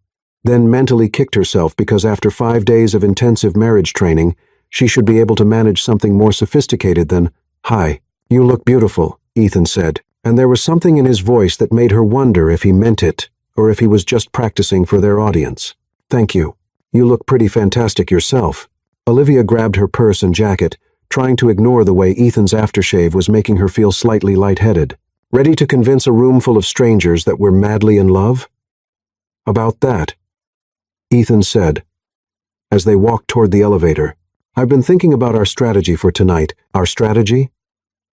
then mentally kicked herself because after 5 days of intensive marriage training, she should be able to manage something more sophisticated than, "Hi, you look beautiful," Ethan said, and there was something in his voice that made her wonder if he meant it or if he was just practicing for their audience. "Thank you. You look pretty fantastic yourself." Olivia grabbed her purse and jacket, trying to ignore the way Ethan's aftershave was making her feel slightly lightheaded. Ready to convince a room full of strangers that we're madly in love? "About that," Ethan said, as they walked toward the elevator. "I've been thinking about our strategy for tonight." "Our strategy?"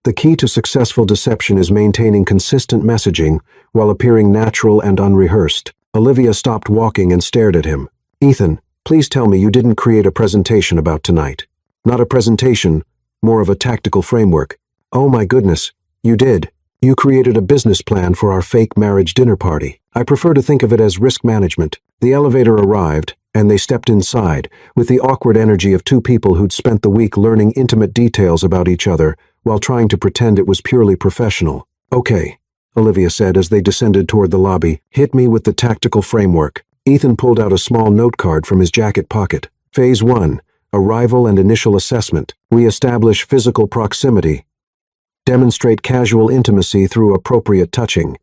"The key to successful deception is maintaining consistent messaging while appearing natural and unrehearsed. Olivia stopped walking and stared at him. Ethan, please tell me you didn't create a presentation about tonight. Not a presentation, more of a tactical framework. Oh my goodness, you did. You created a business plan for our fake marriage dinner party. I prefer to think of it as risk management. The elevator arrived, and they stepped inside, with the awkward energy of two people who'd spent the week learning intimate details about each other, while trying to pretend it was purely professional. Okay, Olivia said as they descended toward the lobby. Hit me with the tactical framework. Ethan pulled out a small note card from his jacket pocket. Phase 1, Arrival and Initial Assessment. We establish physical proximity. Demonstrate casual intimacy through appropriate touching.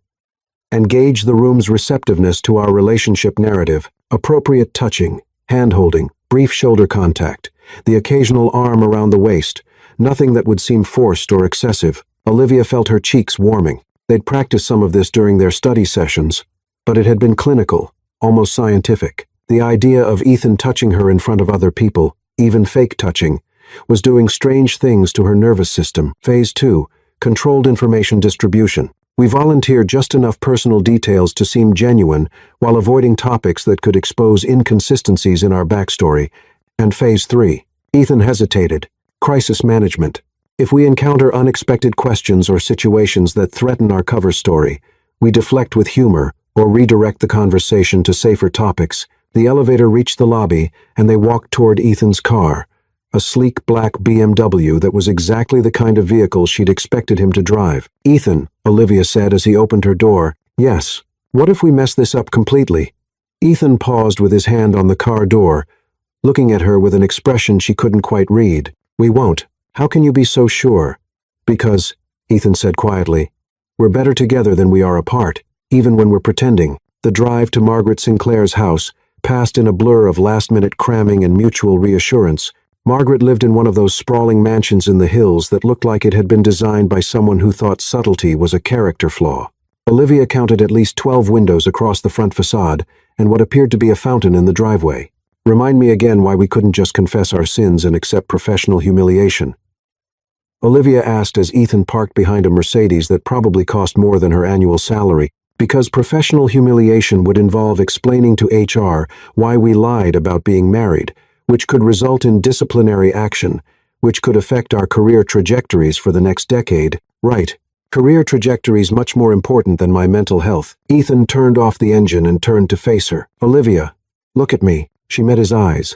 Engage the room's receptiveness to our relationship narrative. Appropriate touching, hand-holding, brief shoulder contact, the occasional arm around the waist, nothing that would seem forced or excessive. Olivia felt her cheeks warming. They'd practiced some of this during their study sessions, but it had been clinical, almost scientific. The idea of Ethan touching her in front of other people, even fake touching, was doing strange things to her nervous system. Phase 2, Controlled Information Distribution. We volunteer just enough personal details to seem genuine while avoiding topics that could expose inconsistencies in our backstory. And Phase 3, Ethan hesitated. Crisis Management. If we encounter unexpected questions or situations that threaten our cover story, we deflect with humor or redirect the conversation to safer topics. The elevator reached the lobby, and they walked toward Ethan's car, a sleek black BMW that was exactly the kind of vehicle she'd expected him to drive. Ethan, Olivia said as he opened her door. Yes. What if we mess this up completely? Ethan paused with his hand on the car door, looking at her with an expression she couldn't quite read. We won't. How can you be so sure? Because, Ethan said quietly, we're better together than we are apart, even when we're pretending. The drive to Margaret Sinclair's house passed in a blur of last-minute cramming and mutual reassurance. Margaret lived in one of those sprawling mansions in the hills that looked like it had been designed by someone who thought subtlety was a character flaw. Olivia counted at least 12 windows across the front facade and what appeared to be a fountain in the driveway. Remind me again why we couldn't just confess our sins and accept professional humiliation. Olivia asked as Ethan parked behind a Mercedes that probably cost more than her annual salary. Because professional humiliation would involve explaining to HR why we lied about being married, which could result in disciplinary action, which could affect our career trajectories for the next decade. Right. Career trajectories much more important than my mental health. Ethan turned off the engine and turned to face her. Olivia, look at me. She met his eyes,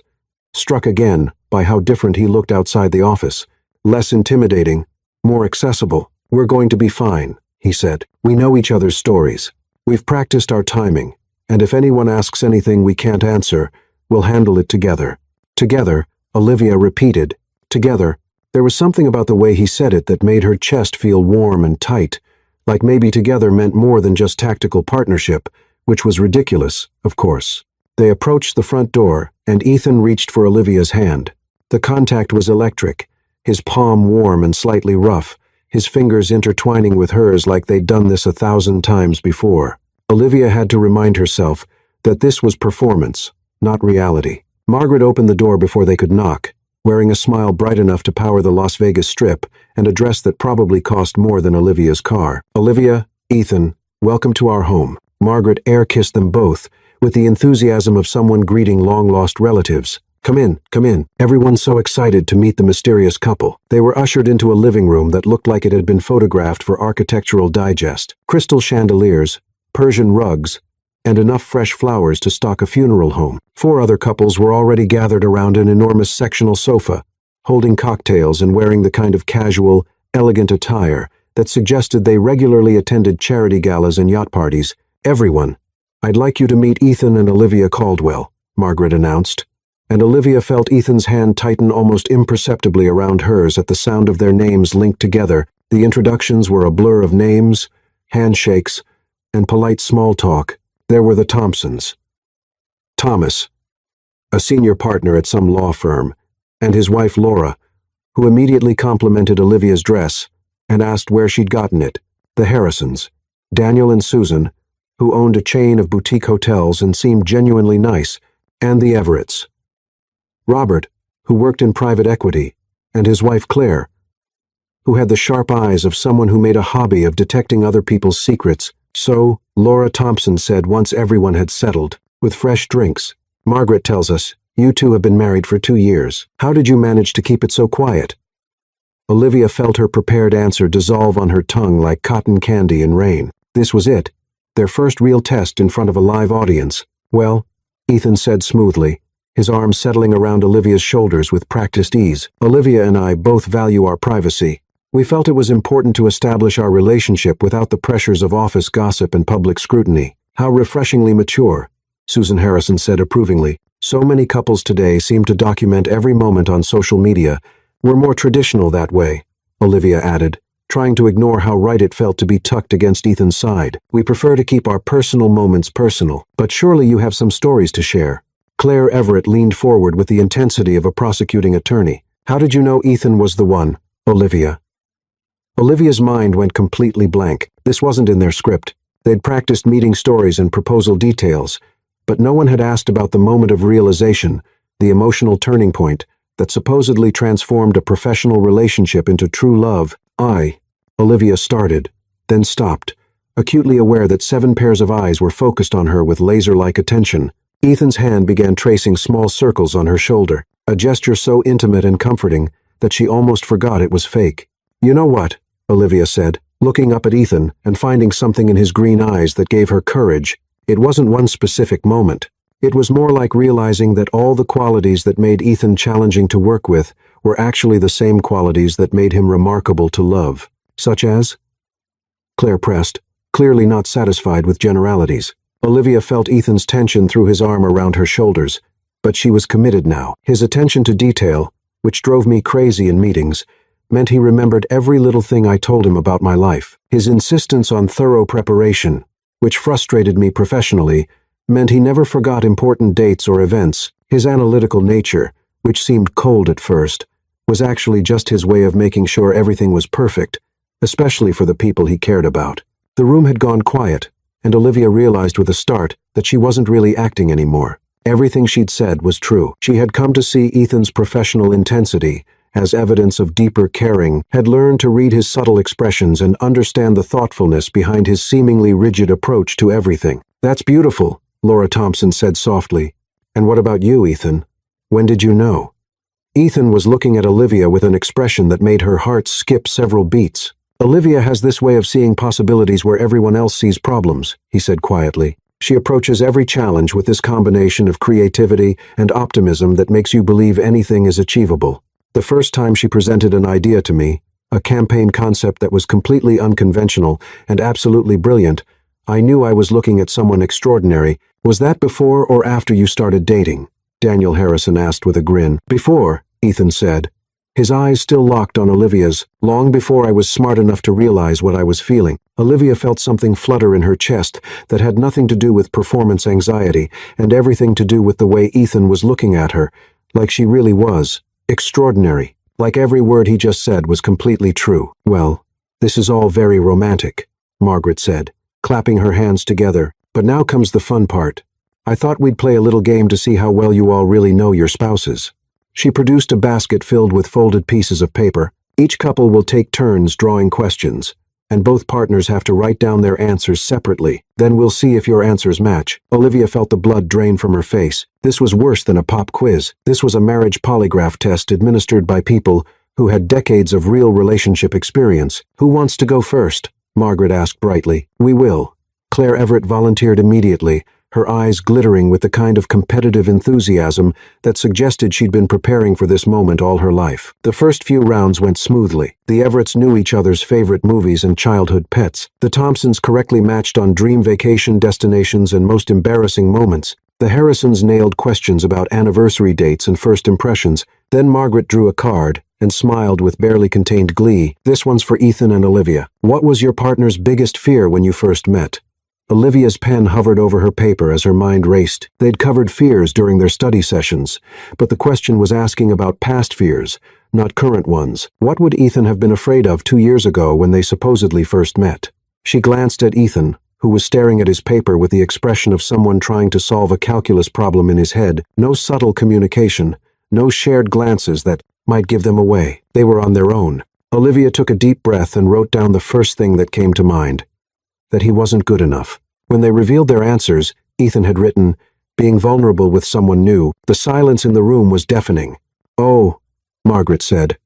struck again by how different he looked outside the office. Less intimidating, more accessible. We're going to be fine, he said. We know each other's stories. We've practiced our timing, and if anyone asks anything we can't answer, we'll handle it together. Together, Olivia repeated. Together. There was something about the way he said it that made her chest feel warm and tight, like maybe together meant more than just tactical partnership, which was ridiculous, of course. They approached the front door, and Ethan reached for Olivia's hand. The contact was electric, his palm warm and slightly rough, his fingers intertwining with hers like they'd done this 1,000 times before. Olivia had to remind herself that this was performance, not reality. Margaret opened the door before they could knock, wearing a smile bright enough to power the Las Vegas Strip and a dress that probably cost more than Olivia's car. Olivia, Ethan, welcome to our home. Margaret air-kissed them both, with the enthusiasm of someone greeting long-lost relatives. Come in, come in. Everyone's so excited to meet the mysterious couple. They were ushered into a living room that looked like it had been photographed for Architectural Digest. Crystal chandeliers, Persian rugs, and enough fresh flowers to stock a funeral home. 4 other couples were already gathered around an enormous sectional sofa, holding cocktails and wearing the kind of casual, elegant attire that suggested they regularly attended charity galas and yacht parties. Everyone. I'd like you to meet Ethan and Olivia Caldwell, Margaret announced. And Olivia felt Ethan's hand tighten almost imperceptibly around hers at the sound of their names linked together. The introductions were a blur of names, handshakes, and polite small talk. There were the Thompsons. Thomas, a senior partner at some law firm, and his wife Laura, who immediately complimented Olivia's dress and asked where she'd gotten it. The Harrisons, Daniel and Susan, who owned a chain of boutique hotels and seemed genuinely nice, and the Everetts. Robert, who worked in private equity, and his wife Claire, who had the sharp eyes of someone who made a hobby of detecting other people's secrets. So, Laura Thompson said once everyone had settled, with fresh drinks. Margaret tells us, you two have been married for 2 years. How did you manage to keep it so quiet? Olivia felt her prepared answer dissolve on her tongue like cotton candy in rain. This was it. Their first real test in front of a live audience. Well, Ethan said smoothly, his arms settling around Olivia's shoulders with practiced ease. Olivia and I both value our privacy. We felt it was important to establish our relationship without the pressures of office gossip and public scrutiny. How refreshingly mature, Susan Harrison said approvingly. So many couples today seem to document every moment on social media. We're more traditional that way, Olivia added, trying to ignore how right it felt to be tucked against Ethan's side. We prefer to keep our personal moments personal, but surely you have some stories to share. Claire Everett leaned forward with the intensity of a prosecuting attorney. How did you know Ethan was the one, Olivia? Olivia's mind went completely blank. This wasn't in their script. They'd practiced meeting stories and proposal details, but no one had asked about the moment of realization, the emotional turning point, that supposedly transformed a professional relationship into true love. Olivia started, then stopped, acutely aware that 7 pairs of eyes were focused on her with laser-like attention. Ethan's hand began tracing small circles on her shoulder, a gesture so intimate and comforting that she almost forgot it was fake. You know what? Olivia said, looking up at Ethan and finding something in his green eyes that gave her courage. It wasn't one specific moment. It was more like realizing that all the qualities that made Ethan challenging to work with were actually the same qualities that made him remarkable to love. Such as? Claire pressed, clearly not satisfied with generalities. Olivia felt Ethan's tension through his arm around her shoulders, but she was committed now. His attention to detail, which drove me crazy in meetings, meant he remembered every little thing I told him about my life. His insistence on thorough preparation, which frustrated me professionally, meant he never forgot important dates or events. His analytical nature, which seemed cold at first, was actually just his way of making sure everything was perfect, especially for the people he cared about. The room had gone quiet, and Olivia realized with a start that she wasn't really acting anymore. Everything she'd said was true. She had come to see Ethan's professional intensity as evidence of deeper caring, had learned to read his subtle expressions and understand the thoughtfulness behind his seemingly rigid approach to everything. That's beautiful, Laura Thompson said softly. And what about you, Ethan? When did you know? Ethan was looking at Olivia with an expression that made her heart skip several beats. Olivia has this way of seeing possibilities where everyone else sees problems, he said quietly. She approaches every challenge with this combination of creativity and optimism that makes you believe anything is achievable. The first time she presented an idea to me, a campaign concept that was completely unconventional and absolutely brilliant, I knew I was looking at someone extraordinary. Was that before or after you started dating? Daniel Harrison asked with a grin. Before, Ethan said, his eyes still locked on Olivia's, long before I was smart enough to realize what I was feeling. Olivia felt something flutter in her chest that had nothing to do with performance anxiety and everything to do with the way Ethan was looking at her, like she really was. Extraordinary, like every word he just said was completely true. Well, this is all very romantic, Margaret said, clapping her hands together. But now comes the fun part. I thought we'd play a little game to see how well you all really know your spouses. She produced a basket filled with folded pieces of paper. Each couple will take turns drawing questions, and both partners have to write down their answers separately. Then we'll see if your answers match. Olivia felt the blood drain from her face. This was worse than a pop quiz. This was a marriage polygraph test administered by people who had decades of real relationship experience. Who wants to go first? Margaret asked brightly. We will. Claire Everett volunteered immediately, her eyes glittering with the kind of competitive enthusiasm that suggested she'd been preparing for this moment all her life. The first few rounds went smoothly. The Everetts knew each other's favorite movies and childhood pets. The Thompsons correctly matched on dream vacation destinations and most embarrassing moments. The Harrisons nailed questions about anniversary dates and first impressions. Then Margaret drew a card and smiled with barely contained glee. This one's for Ethan and Olivia. What was your partner's biggest fear when you first met? Olivia's pen hovered over her paper as her mind raced. They'd covered fears during their study sessions, but the question was asking about past fears, not current ones. What would Ethan have been afraid of 2 years ago when they supposedly first met? She glanced at Ethan, who was staring at his paper with the expression of someone trying to solve a calculus problem in his head. No subtle communication, no shared glances that might give them away. They were on their own. Olivia took a deep breath and wrote down the first thing that came to mind. that he wasn't good enough. When they revealed their answers, Ethan had written, being vulnerable with someone new. The silence in the room was deafening. "Oh," Margaret said,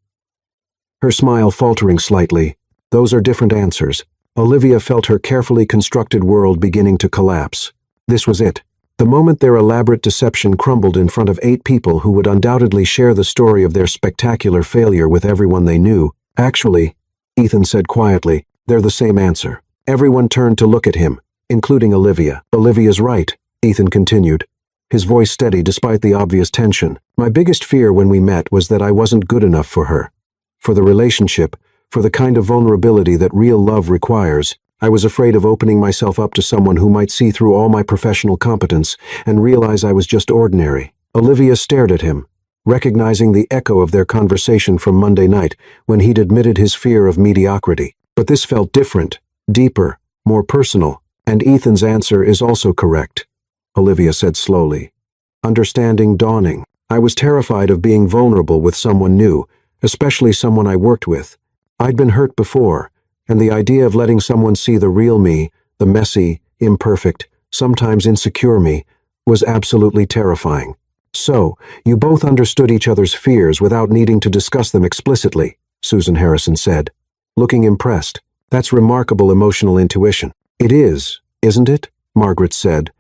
her smile faltering slightly. "Those are different answers." Olivia felt her carefully constructed world beginning to collapse. This was it. The moment their elaborate deception crumbled in front of 8 people who would undoubtedly share the story of their spectacular failure with everyone they knew. "Actually," Ethan said quietly, "they're the same answer." Everyone turned to look at him, including Olivia. "Olivia's right," Ethan continued, his voice steady despite the obvious tension. "My biggest fear when we met was that I wasn't good enough for her. For the relationship, for the kind of vulnerability that real love requires. I was afraid of opening myself up to someone who might see through all my professional competence and realize I was just ordinary." Olivia stared at him, recognizing the echo of their conversation from Monday night when he'd admitted his fear of mediocrity. But this felt different, deeper, more personal, and Ethan's answer is also correct, Olivia said slowly. Understanding dawning. "I was terrified of being vulnerable with someone new, especially someone I worked with. I'd been hurt before, and the idea of letting someone see the real me, the messy, imperfect, sometimes insecure me, was absolutely terrifying." "So, you both understood each other's fears without needing to discuss them explicitly," Susan Harrison said, looking impressed. "That's remarkable emotional intuition." "It is, isn't it?" Margaret said,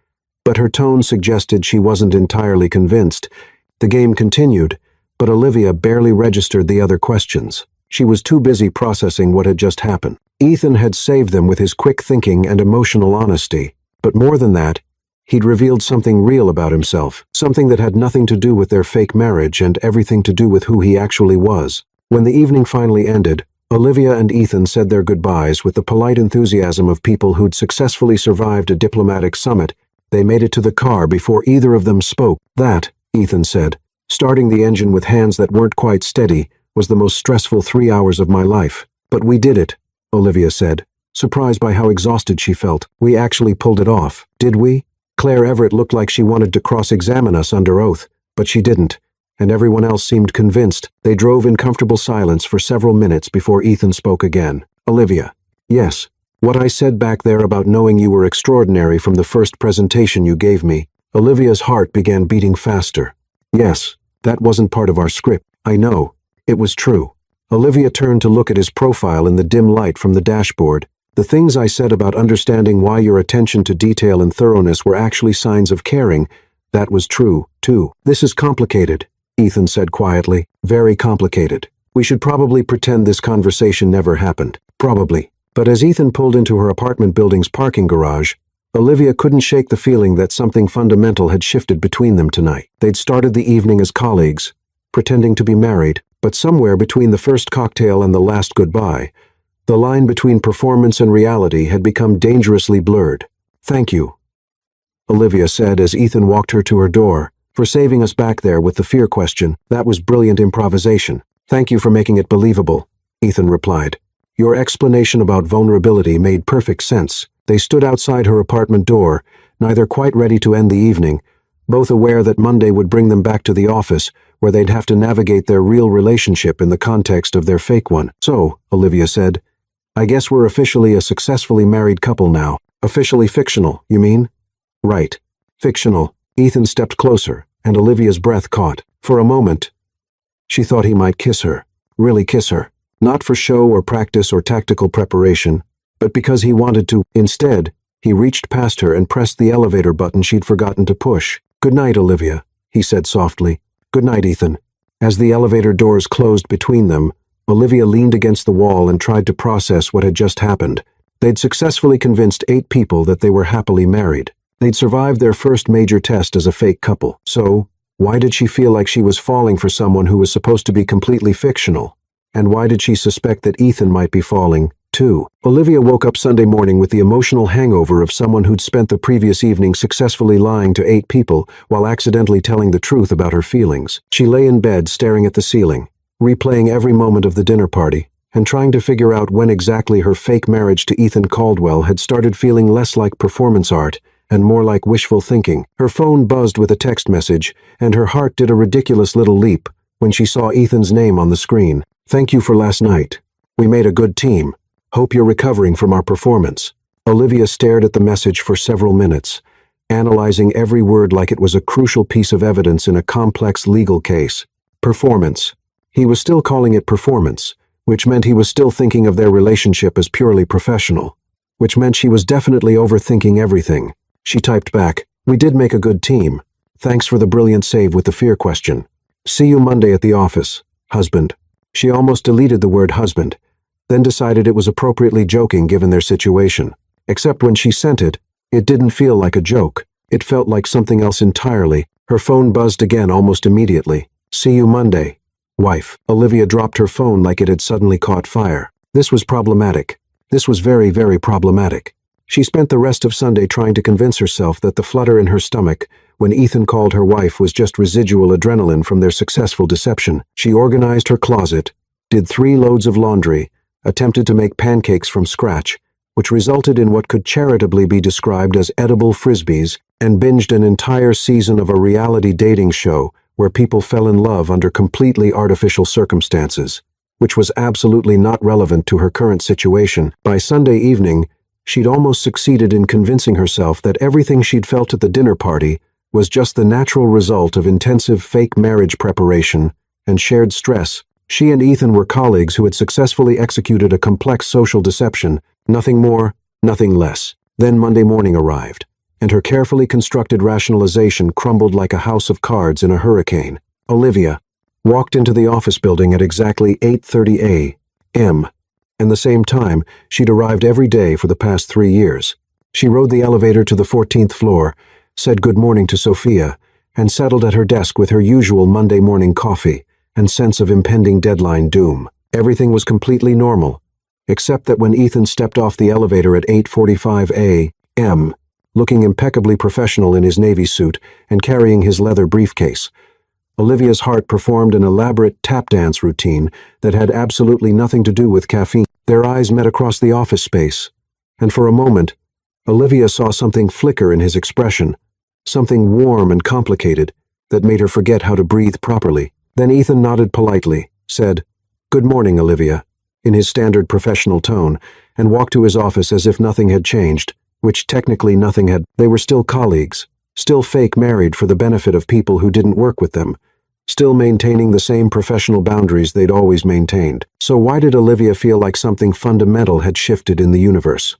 but her tone suggested she wasn't entirely convinced. The game continued, but Olivia barely registered the other questions. She was too busy processing what had just happened. Ethan had saved them with his quick thinking and emotional honesty, but more than that, he'd revealed something real about himself, something that had nothing to do with their fake marriage and everything to do with who he actually was. When the evening finally ended, Olivia and Ethan said their goodbyes with the polite enthusiasm of people who'd successfully survived a diplomatic summit. They made it to the car before either of them spoke. "That," Ethan said, starting the engine with hands that weren't quite steady, "was the most stressful 3 hours of my life. But we did it," Olivia said, surprised by how exhausted she felt. "We actually pulled it off, did we?" Claire Everett looked like she wanted to cross-examine us under oath, but she didn't, and everyone else seemed convinced. They drove in comfortable silence for several minutes before Ethan spoke again. "Olivia." "Yes, what I said back there about knowing you were extraordinary from the first presentation you gave me." Olivia's heart began beating faster. "Yes, that wasn't part of our script. I know. It was true." Olivia turned to look at his profile in the dim light from the dashboard. "The things I said about understanding why your attention to detail and thoroughness were actually signs of caring, that was true, too." "This is complicated," Ethan said quietly. "Very complicated. We should probably pretend this conversation never happened." "Probably." But as Ethan pulled into her apartment building's parking garage, Olivia couldn't shake the feeling that something fundamental had shifted between them tonight. They'd started the evening as colleagues, pretending to be married, but somewhere between the first cocktail and the last goodbye, the line between performance and reality had become dangerously blurred. "Thank you," Olivia said as Ethan walked her to her door, "for saving us back there with the fear question. That was brilliant improvisation." "Thank you for making it believable," Ethan replied. "Your explanation about vulnerability made perfect sense." They stood outside her apartment door, neither quite ready to end the evening, both aware that Monday would bring them back to the office, where they'd have to navigate their real relationship in the context of their fake one. "So," Olivia said, "I guess we're officially a successfully married couple now." "Officially fictional, you mean?" "Right. Fictional." Ethan stepped closer, and Olivia's breath caught. For a moment, she thought he might kiss her. Really kiss her. Not for show or practice or tactical preparation, but because he wanted to. Instead, he reached past her and pressed the elevator button she'd forgotten to push. "Good night, Olivia," he said softly. "Good night, Ethan." As the elevator doors closed between them, Olivia leaned against the wall and tried to process what had just happened. They'd successfully convinced 8 people that they were happily married. They'd survived their first major test as a fake couple. So, why did she feel like she was falling for someone who was supposed to be completely fictional? And why did she suspect that Ethan might be falling, too? Olivia woke up Sunday morning with the emotional hangover of someone who'd spent the previous evening successfully lying to 8 people while accidentally telling the truth about her feelings. She lay in bed staring at the ceiling, replaying every moment of the dinner party, and trying to figure out when exactly her fake marriage to Ethan Caldwell had started feeling less like performance art and more like wishful thinking. Her phone buzzed with a text message, and her heart did a ridiculous little leap when she saw Ethan's name on the screen. "Thank you for last night. We made a good team. Hope you're recovering from our performance." Olivia stared at the message for several minutes, analyzing every word like it was a crucial piece of evidence in a complex legal case. Performance. He was still calling it performance, which meant he was still thinking of their relationship as purely professional, which meant she was definitely overthinking everything. She typed back, "We did make a good team. Thanks for the brilliant save with the fear question. See you Monday at the office. Husband." She almost deleted the word husband, then decided it was appropriately joking given their situation. Except when she sent it, it didn't feel like a joke. It felt like something else entirely. Her phone buzzed again almost immediately. "See you Monday. Wife." Olivia dropped her phone like it had suddenly caught fire. This was problematic. This was very, very problematic. She spent the rest of Sunday trying to convince herself that the flutter in her stomach when Ethan called her wife was just residual adrenaline from their successful deception. She organized her closet, did 3 loads of laundry, attempted to make pancakes from scratch, which resulted in what could charitably be described as edible frisbees, and binged an entire season of a reality dating show where people fell in love under completely artificial circumstances, which was absolutely not relevant to her current situation. By Sunday evening, she'd almost succeeded in convincing herself that everything she'd felt at the dinner party was just the natural result of intensive fake marriage preparation and shared stress. She and Ethan were colleagues who had successfully executed a complex social deception, nothing more, nothing less. Then Monday morning arrived, and her carefully constructed rationalization crumbled like a house of cards in a hurricane. Olivia walked into the office building at exactly 8:30 a.m., and the same time she'd arrived every day for the past 3 years. She rode the elevator to the 14th floor, said good morning to Sophia, and settled at her desk with her usual Monday morning coffee and sense of impending deadline doom. Everything was completely normal, except that when Ethan stepped off the elevator at 8:45 a.m., looking impeccably professional in his navy suit and carrying his leather briefcase, Olivia's heart performed an elaborate tap dance routine that had absolutely nothing to do with caffeine. Their eyes met across the office space, and for a moment, Olivia saw something flicker in his expression, something warm and complicated that made her forget how to breathe properly. Then Ethan nodded politely, said, "Good morning, Olivia," in his standard professional tone, and walked to his office as if nothing had changed, which technically nothing had. They were still colleagues, still fake married for the benefit of people who didn't work with them, still maintaining the same professional boundaries they'd always maintained. So why did Olivia feel like something fundamental had shifted in the universe?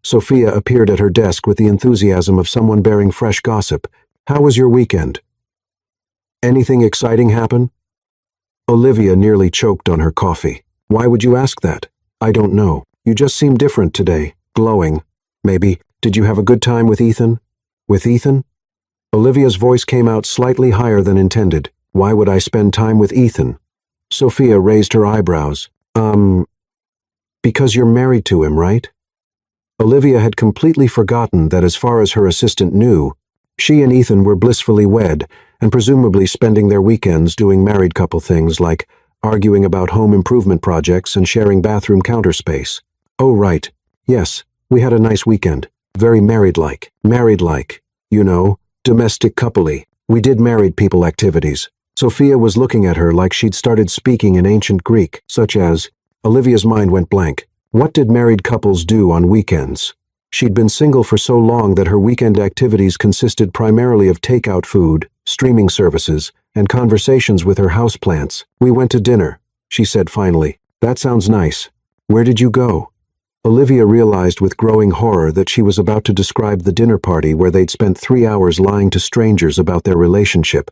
Sophia appeared at her desk with the enthusiasm of someone bearing fresh gossip. "How was your weekend? Anything exciting happen?" Olivia nearly choked on her coffee. "Why would you ask that?" "I don't know. You just seem different today. Glowing. Maybe. Did you have a good time with Ethan?" "With Ethan?" Olivia's voice came out slightly higher than intended. "Why would I spend time with Ethan?" Sophia raised her eyebrows. Because you're married to him, right?" Olivia had completely forgotten that as far as her assistant knew, she and Ethan were blissfully wed, and presumably spending their weekends doing married couple things like arguing about home improvement projects and sharing bathroom counter space. "Oh, right. Yes, we had a nice weekend. Very married-like. Married-like. You know, domestic couple-y. We did married people activities." Sophia was looking at her like she'd started speaking in ancient Greek, such as, Olivia's mind went blank. What did married couples do on weekends? She'd been single for so long that her weekend activities consisted primarily of takeout food, streaming services, and conversations with her houseplants. "We went to dinner," she said finally. "That sounds nice. Where did you go?" Olivia realized with growing horror that she was about to describe the dinner party where they'd spent 3 hours lying to strangers about their relationship.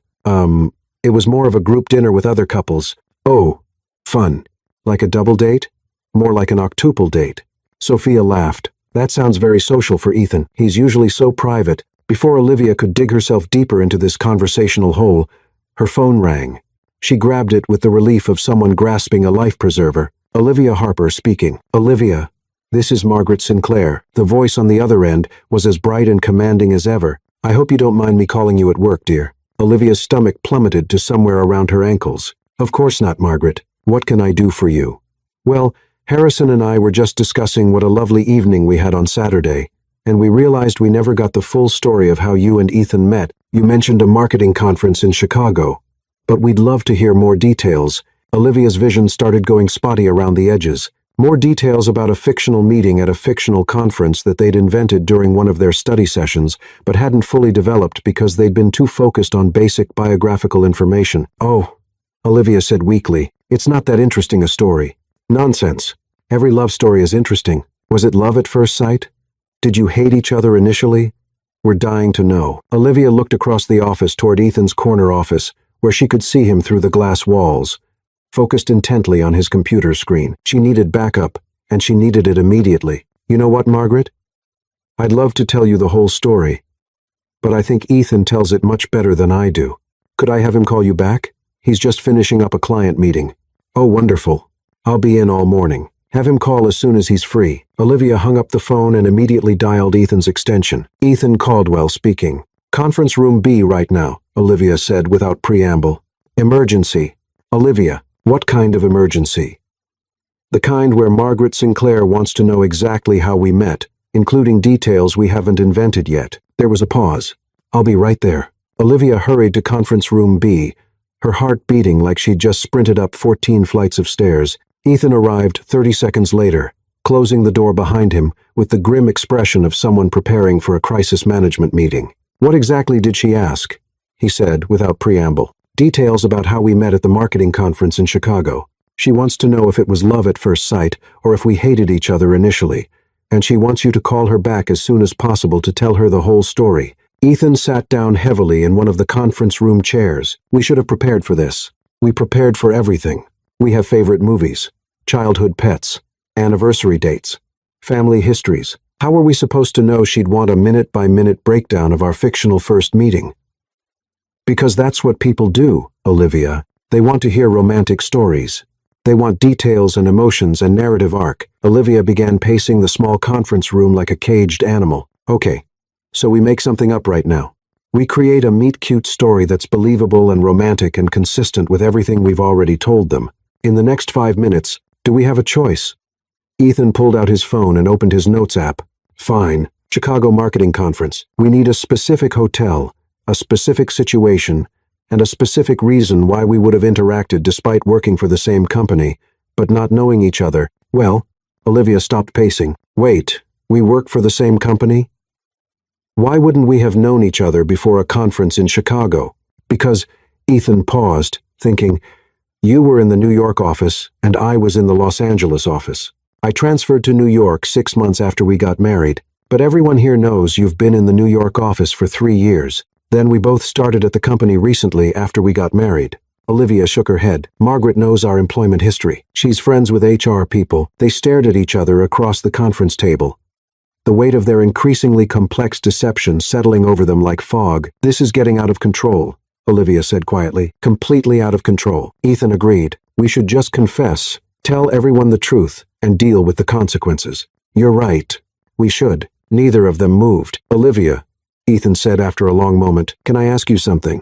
It was more of a group dinner with other couples." "Oh, fun. Like a double date? More like an octuple date." Sophia laughed. "That sounds very social for Ethan. He's usually so private." Before Olivia could dig herself deeper into this conversational hole, her phone rang. She grabbed it with the relief of someone grasping a life preserver. Olivia Harper speaking. "Olivia, this is Margaret Sinclair." The voice on the other end was as bright and commanding as ever. "I hope you don't mind me calling you at work, dear." Olivia's stomach plummeted to somewhere around her ankles. "Of course not, Margaret. What can I do for you?" "Well, Harrison and I were just discussing what a lovely evening we had on Saturday, and we realized we never got the full story of how you and Ethan met. You mentioned a marketing conference in Chicago, but we'd love to hear more details." Olivia's vision started going spotty around the edges. More details about a fictional meeting at a fictional conference that they'd invented during one of their study sessions, but hadn't fully developed because they'd been too focused on basic biographical information. "Oh," Olivia said weakly, "it's not that interesting a story." "Nonsense. Every love story is interesting. Was it love at first sight? Did you hate each other initially? We're dying to know." Olivia looked across the office toward Ethan's corner office, where she could see him through the glass walls, focused intently on his computer screen. She needed backup, and she needed it immediately. "You know what, Margaret? I'd love to tell you the whole story, but I think Ethan tells it much better than I do. Could I have him call you back? He's just finishing up a client meeting." "Oh, wonderful. I'll be in all morning. Have him call as soon as he's free." Olivia hung up the phone and immediately dialed Ethan's extension. "Ethan Caldwell speaking. Conference room B right now," Olivia said without preamble. "Emergency." "Olivia, what kind of emergency?" "The kind where Margaret Sinclair wants to know exactly how we met, including details we haven't invented yet." There was a pause. "I'll be right there." Olivia hurried to conference room B, her heart beating like she'd just sprinted up 14 flights of stairs. Ethan arrived 30 seconds later, closing the door behind him with the grim expression of someone preparing for a crisis management meeting. "What exactly did she ask?" he said without preamble. "Details about how we met at the marketing conference in Chicago. She wants to know if it was love at first sight or if we hated each other initially, and she wants you to call her back as soon as possible to tell her the whole story." Ethan sat down heavily in one of the conference room chairs. "We should have prepared for this. We prepared for everything. We have favorite movies, childhood pets, anniversary dates, family histories. How were we supposed to know she'd want a minute-by-minute breakdown of our fictional first meeting?" "Because that's what people do, Olivia. They want to hear romantic stories. They want details and emotions and narrative arc." Olivia began pacing the small conference room like a caged animal. "Okay, so we make something up right now. We create a meet-cute story that's believable and romantic and consistent with everything we've already told them. In the next 5 minutes, do we have a choice?" Ethan pulled out his phone and opened his notes app. "Fine. Chicago Marketing Conference. We need a specific hotel, a specific situation, and a specific reason why we would have interacted despite working for the same company, but not knowing each other." "Well," Olivia stopped pacing. "Wait, we work for the same company? Why wouldn't we have known each other before a conference in Chicago?" "Because," Ethan paused, thinking, "you were in the New York office and I was in the Los Angeles office. I transferred to New York 6 months after we got married, but everyone here knows you've been in the New York office for 3 years. Then we both started at the company recently after we got married." Olivia shook her head. "Margaret knows our employment history. She's friends with HR people." They stared at each other across the conference table, the weight of their increasingly complex deception settling over them like fog. "This is getting out of control," Olivia said quietly. "Completely out of control." Ethan agreed. "We should just confess, tell everyone the truth, and deal with the consequences." "You're right. We should." Neither of them moved. "Olivia," Ethan said after a long moment, "can I ask you something?"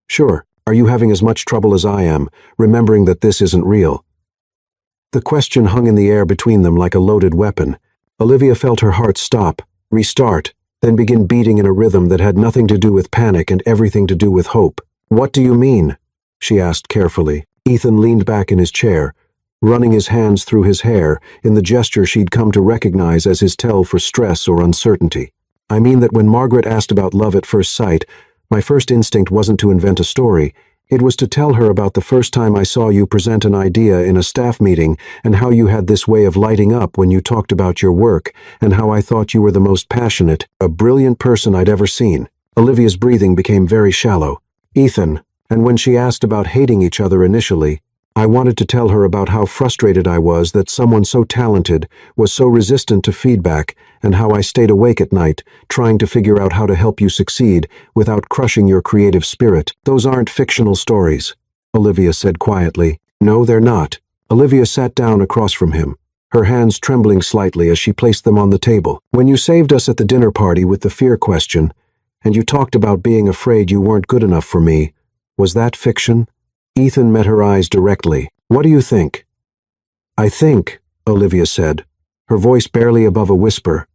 "Sure. Are you having as much trouble as I am, remembering that this isn't real?" The question hung in the air between them like a loaded weapon. Olivia felt her heart stop, restart, then begin beating in a rhythm that had nothing to do with panic and everything to do with hope. "What do you mean?" she asked carefully. Ethan leaned back in his chair, running his hands through his hair in the gesture she'd come to recognize as his tell for stress or uncertainty. "I mean that when Margaret asked about love at first sight, my first instinct wasn't to invent a story. It was to tell her about the first time I saw you present an idea in a staff meeting and how you had this way of lighting up when you talked about your work and how I thought you were the most passionate, a brilliant person I'd ever seen." Olivia's breathing became very shallow. "Ethan, and when she asked about hating each other initially, I wanted to tell her about how frustrated I was that someone so talented was so resistant to feedback and how I stayed awake at night trying to figure out how to help you succeed without crushing your creative spirit." "Those aren't fictional stories," Olivia said quietly. "No, they're not." Olivia sat down across from him, her hands trembling slightly as she placed them on the table. "When you saved us at the dinner party with the fear question, and you talked about being afraid you weren't good enough for me, was that fiction?" Ethan met her eyes directly. "What do you think?" "I think," Olivia said, her voice barely above a whisper,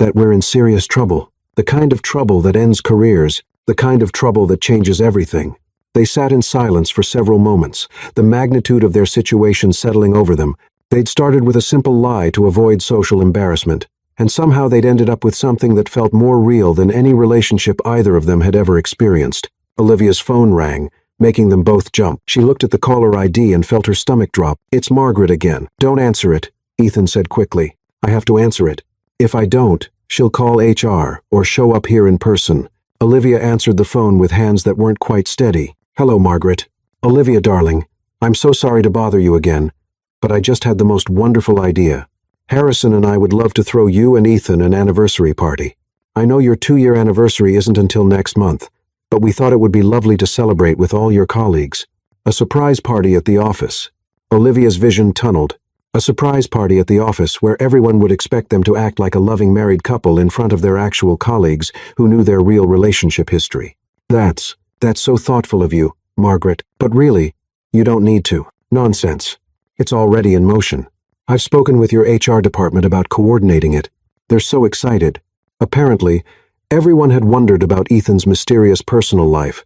"that we're in serious trouble. The kind of trouble that ends careers, the kind of trouble that changes everything." They sat in silence for several moments, the magnitude of their situation settling over them, They'd started with a simple lie to avoid social embarrassment, and somehow they'd ended up with something that felt more real than any relationship either of them had ever experienced. Olivia's phone rang, making them both jump. She looked at the caller ID and felt her stomach drop. "It's Margaret again." "Don't answer it," Ethan said quickly. "I have to answer it. If I don't, she'll call HR or show up here in person." Olivia answered the phone with hands that weren't quite steady. "Hello, Margaret." "Olivia, darling, I'm so sorry to bother you again, but I just had the most wonderful idea. Harrison and I would love to throw you and Ethan an anniversary party. I know your 2-year anniversary isn't until next month, but we thought it would be lovely to celebrate with all your colleagues. A surprise party at the office." Olivia's vision tunneled. A surprise party at the office where everyone would expect them to act like a loving married couple in front of their actual colleagues who knew their real relationship history. That's so thoughtful of you, Margaret, but really, you don't need to." "Nonsense. It's already in motion. I've spoken with your HR department about coordinating it. They're so excited." Apparently, everyone had wondered about Ethan's mysterious personal life,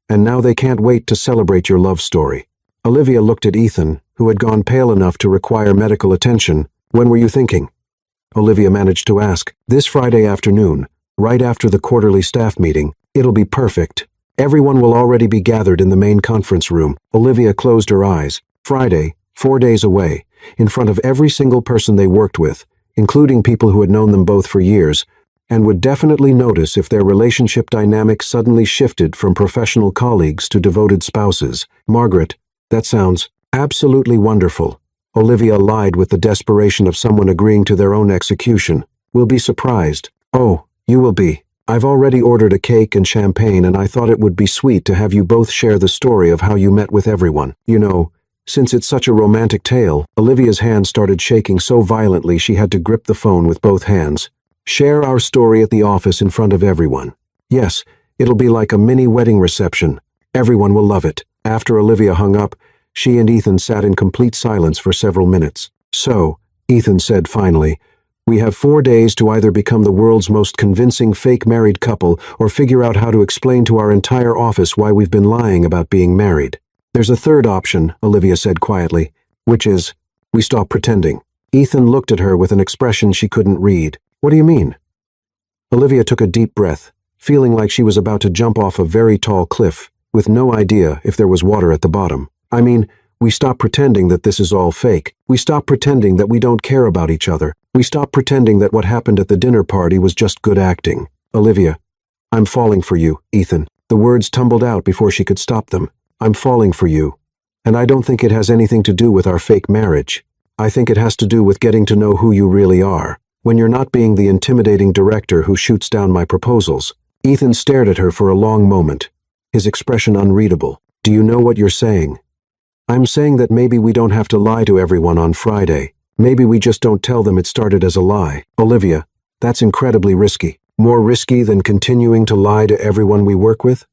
and now they can't wait to celebrate your love story. Olivia looked at Ethan, who had gone pale enough to require medical attention. "When were you thinking?" Olivia managed to ask. "This Friday afternoon, right after the quarterly staff meeting. It'll be perfect. Everyone will already be gathered in the main conference room." Olivia closed her eyes. Friday, 4 days away, in front of every single person they worked with, including people who had known them both for years, and would definitely notice if their relationship dynamic suddenly shifted from professional colleagues to devoted spouses. "Margaret, that sounds absolutely wonderful." Olivia lied with the desperation of someone agreeing to their own execution. "We'll be surprised." "Oh, you will be. I've already ordered a cake and champagne, and I thought it would be sweet to have you both share the story of how you met with everyone. You know, since it's such a romantic tale." Olivia's hand started shaking so violently she had to grip the phone with both hands. "Share our story at the office in front of everyone. Yes, it'll be like a mini wedding reception. Everyone will love it." After Olivia hung up, she and Ethan sat in complete silence for several minutes. "So," Ethan said finally, "we have 4 days to either become the world's most convincing fake married couple or figure out how to explain to our entire office why we've been lying about being married. There's a third option," Olivia said quietly, "which is, we stop pretending." Ethan looked at her with an expression she couldn't read. "What do you mean?" Olivia took a deep breath, feeling like she was about to jump off a very tall cliff, with no idea if there was water at the bottom. "I mean, we stop pretending that this is all fake. We stop pretending that we don't care about each other. We stop pretending that what happened at the dinner party was just good acting." "Olivia, I'm falling for you, Ethan." The words tumbled out before she could stop them. "I'm falling for you. And I don't think it has anything to do with our fake marriage. I think it has to do with getting to know who you really are, when you're not being the intimidating director who shoots down my proposals." Ethan stared at her for a long moment, his expression unreadable. "Do you know what you're saying?" "I'm saying that maybe we don't have to lie to everyone on Friday. Maybe we just don't tell them it started as a lie." "Olivia, that's incredibly risky. More risky than continuing to lie to everyone we work with?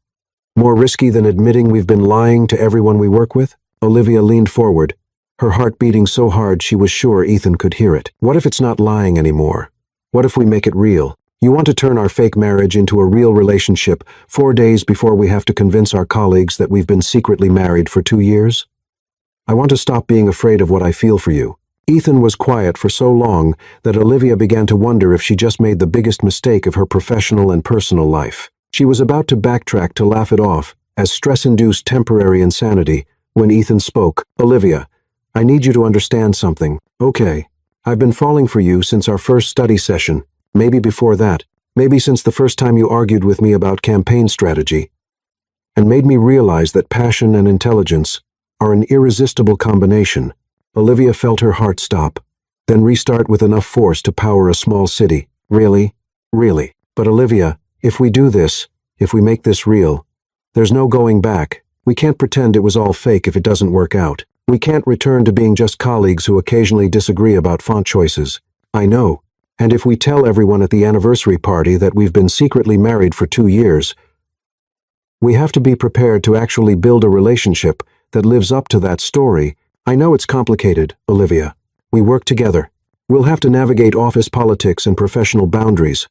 More risky than admitting we've been lying to everyone we work with?" Olivia leaned forward, her heart beating so hard she was sure Ethan could hear it. "What if it's not lying anymore? What if we make it real? You want to turn our fake marriage into a real relationship 4 days before we have to convince our colleagues that we've been secretly married for 2 years? I want to stop being afraid of what I feel for you." Ethan was quiet for so long that Olivia began to wonder if she just made the biggest mistake of her professional and personal life. She was about to backtrack to laugh it off as stress-induced temporary insanity when Ethan spoke. "Olivia, I need you to understand something. Okay, I've been falling for you since our first study session, maybe before that, maybe since the first time you argued with me about campaign strategy, and made me realize that passion and intelligence are an irresistible combination." Olivia felt her heart stop, then restart with enough force to power a small city. "Really? Really? But Olivia, if we do this, if we make this real, there's no going back. We can't pretend it was all fake if it doesn't work out. We can't return to being just colleagues who occasionally disagree about font choices." "I know. And if we tell everyone at the anniversary party that we've been secretly married for 2 years, we have to be prepared to actually build a relationship that lives up to that story. I know it's complicated, Olivia. We work together. We'll have to navigate office politics and professional boundaries.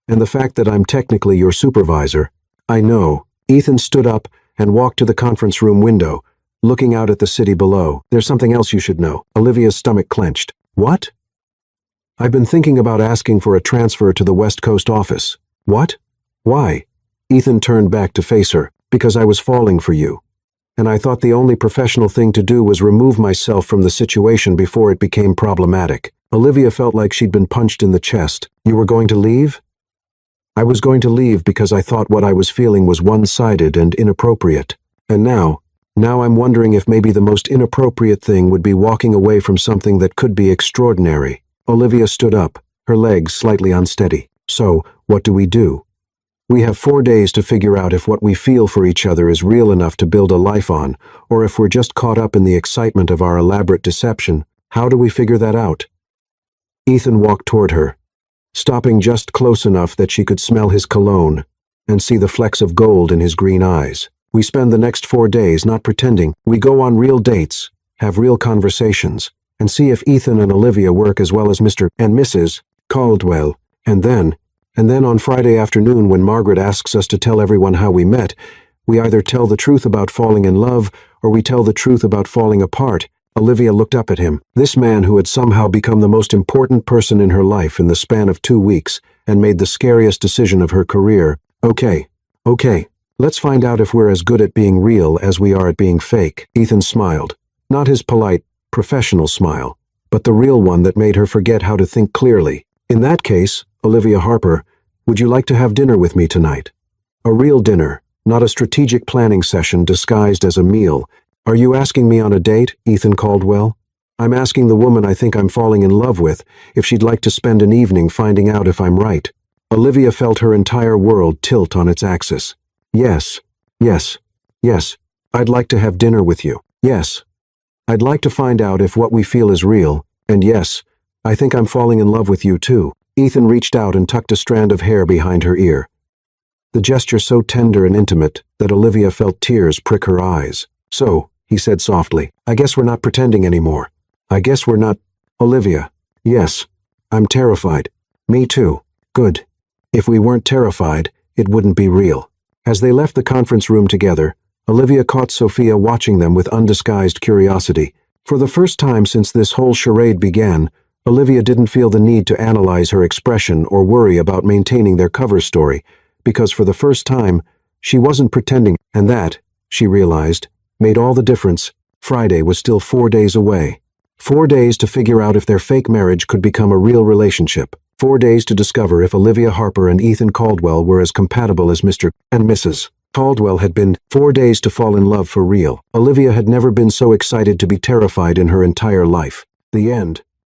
And the fact that I'm technically your supervisor, I know." Ethan stood up and walked to the conference room window, looking out at the city below. There's something else you should know. Olivia's stomach clenched. What? I've been thinking about asking for a transfer to the West Coast office. What? Why? Ethan turned back to face her. Because I was falling for you. And I thought the only professional thing to do was remove myself from the situation before it became problematic. Olivia felt like she'd been punched in the chest. You were going to leave? I was going to leave because I thought what I was feeling was one-sided and inappropriate. And now I'm wondering if maybe the most inappropriate thing would be walking away from something that could be extraordinary. Olivia stood up, her legs slightly unsteady. So, what do we do? We have 4 days to figure out if what we feel for each other is real enough to build a life on, or if we're just caught up in the excitement of our elaborate deception. How do we figure that out? Ethan walked toward her, stopping just close enough that she could smell his cologne and see the flecks of gold in his green eyes. We spend the next 4 days not pretending. We go on real dates, have real conversations, and see if Ethan and Olivia work as well as Mr. and Mrs. Caldwell. And then on Friday afternoon when Margaret asks us to tell everyone how we met, we either tell the truth about falling in love or we tell the truth about falling apart. Olivia looked up at him, this man who had somehow become the most important person in her life in the span of 2 weeks and made the scariest decision of her career. Okay, let's find out if we're as good at being real as we are at being fake. Ethan smiled, not his polite, professional smile, but the real one that made her forget how to think clearly. In that case, Olivia Harper, would you like to have dinner with me tonight? A real dinner, not a strategic planning session disguised as a meal. Are you asking me on a date, Ethan Caldwell? I'm asking the woman I think I'm falling in love with if she'd like to spend an evening finding out if I'm right. Olivia felt her entire world tilt on its axis. Yes. I'd like to have dinner with you. Yes. I'd like to find out if what we feel is real, and yes, I think I'm falling in love with you too. Ethan reached out and tucked a strand of hair behind her ear. The gesture so tender and intimate that Olivia felt tears prick her eyes. So, he said softly, I guess we're not pretending anymore. I guess we're not. Olivia. Yes. I'm terrified. Me too. Good. If we weren't terrified, it wouldn't be real. As they left the conference room together, Olivia caught Sophia watching them with undisguised curiosity. For the first time since this whole charade began, Olivia didn't feel the need to analyze her expression or worry about maintaining their cover story, because for the first time, she wasn't pretending, and that, she realized, made all the difference. Friday was still 4 days away. 4 days to figure out if their fake marriage could become a real relationship. 4 days to discover if Olivia Harper and Ethan Caldwell were as compatible as Mr. and Mrs. Caldwell had been. 4 days to fall in love for real. Olivia had never been so excited to be terrified in her entire life. The end.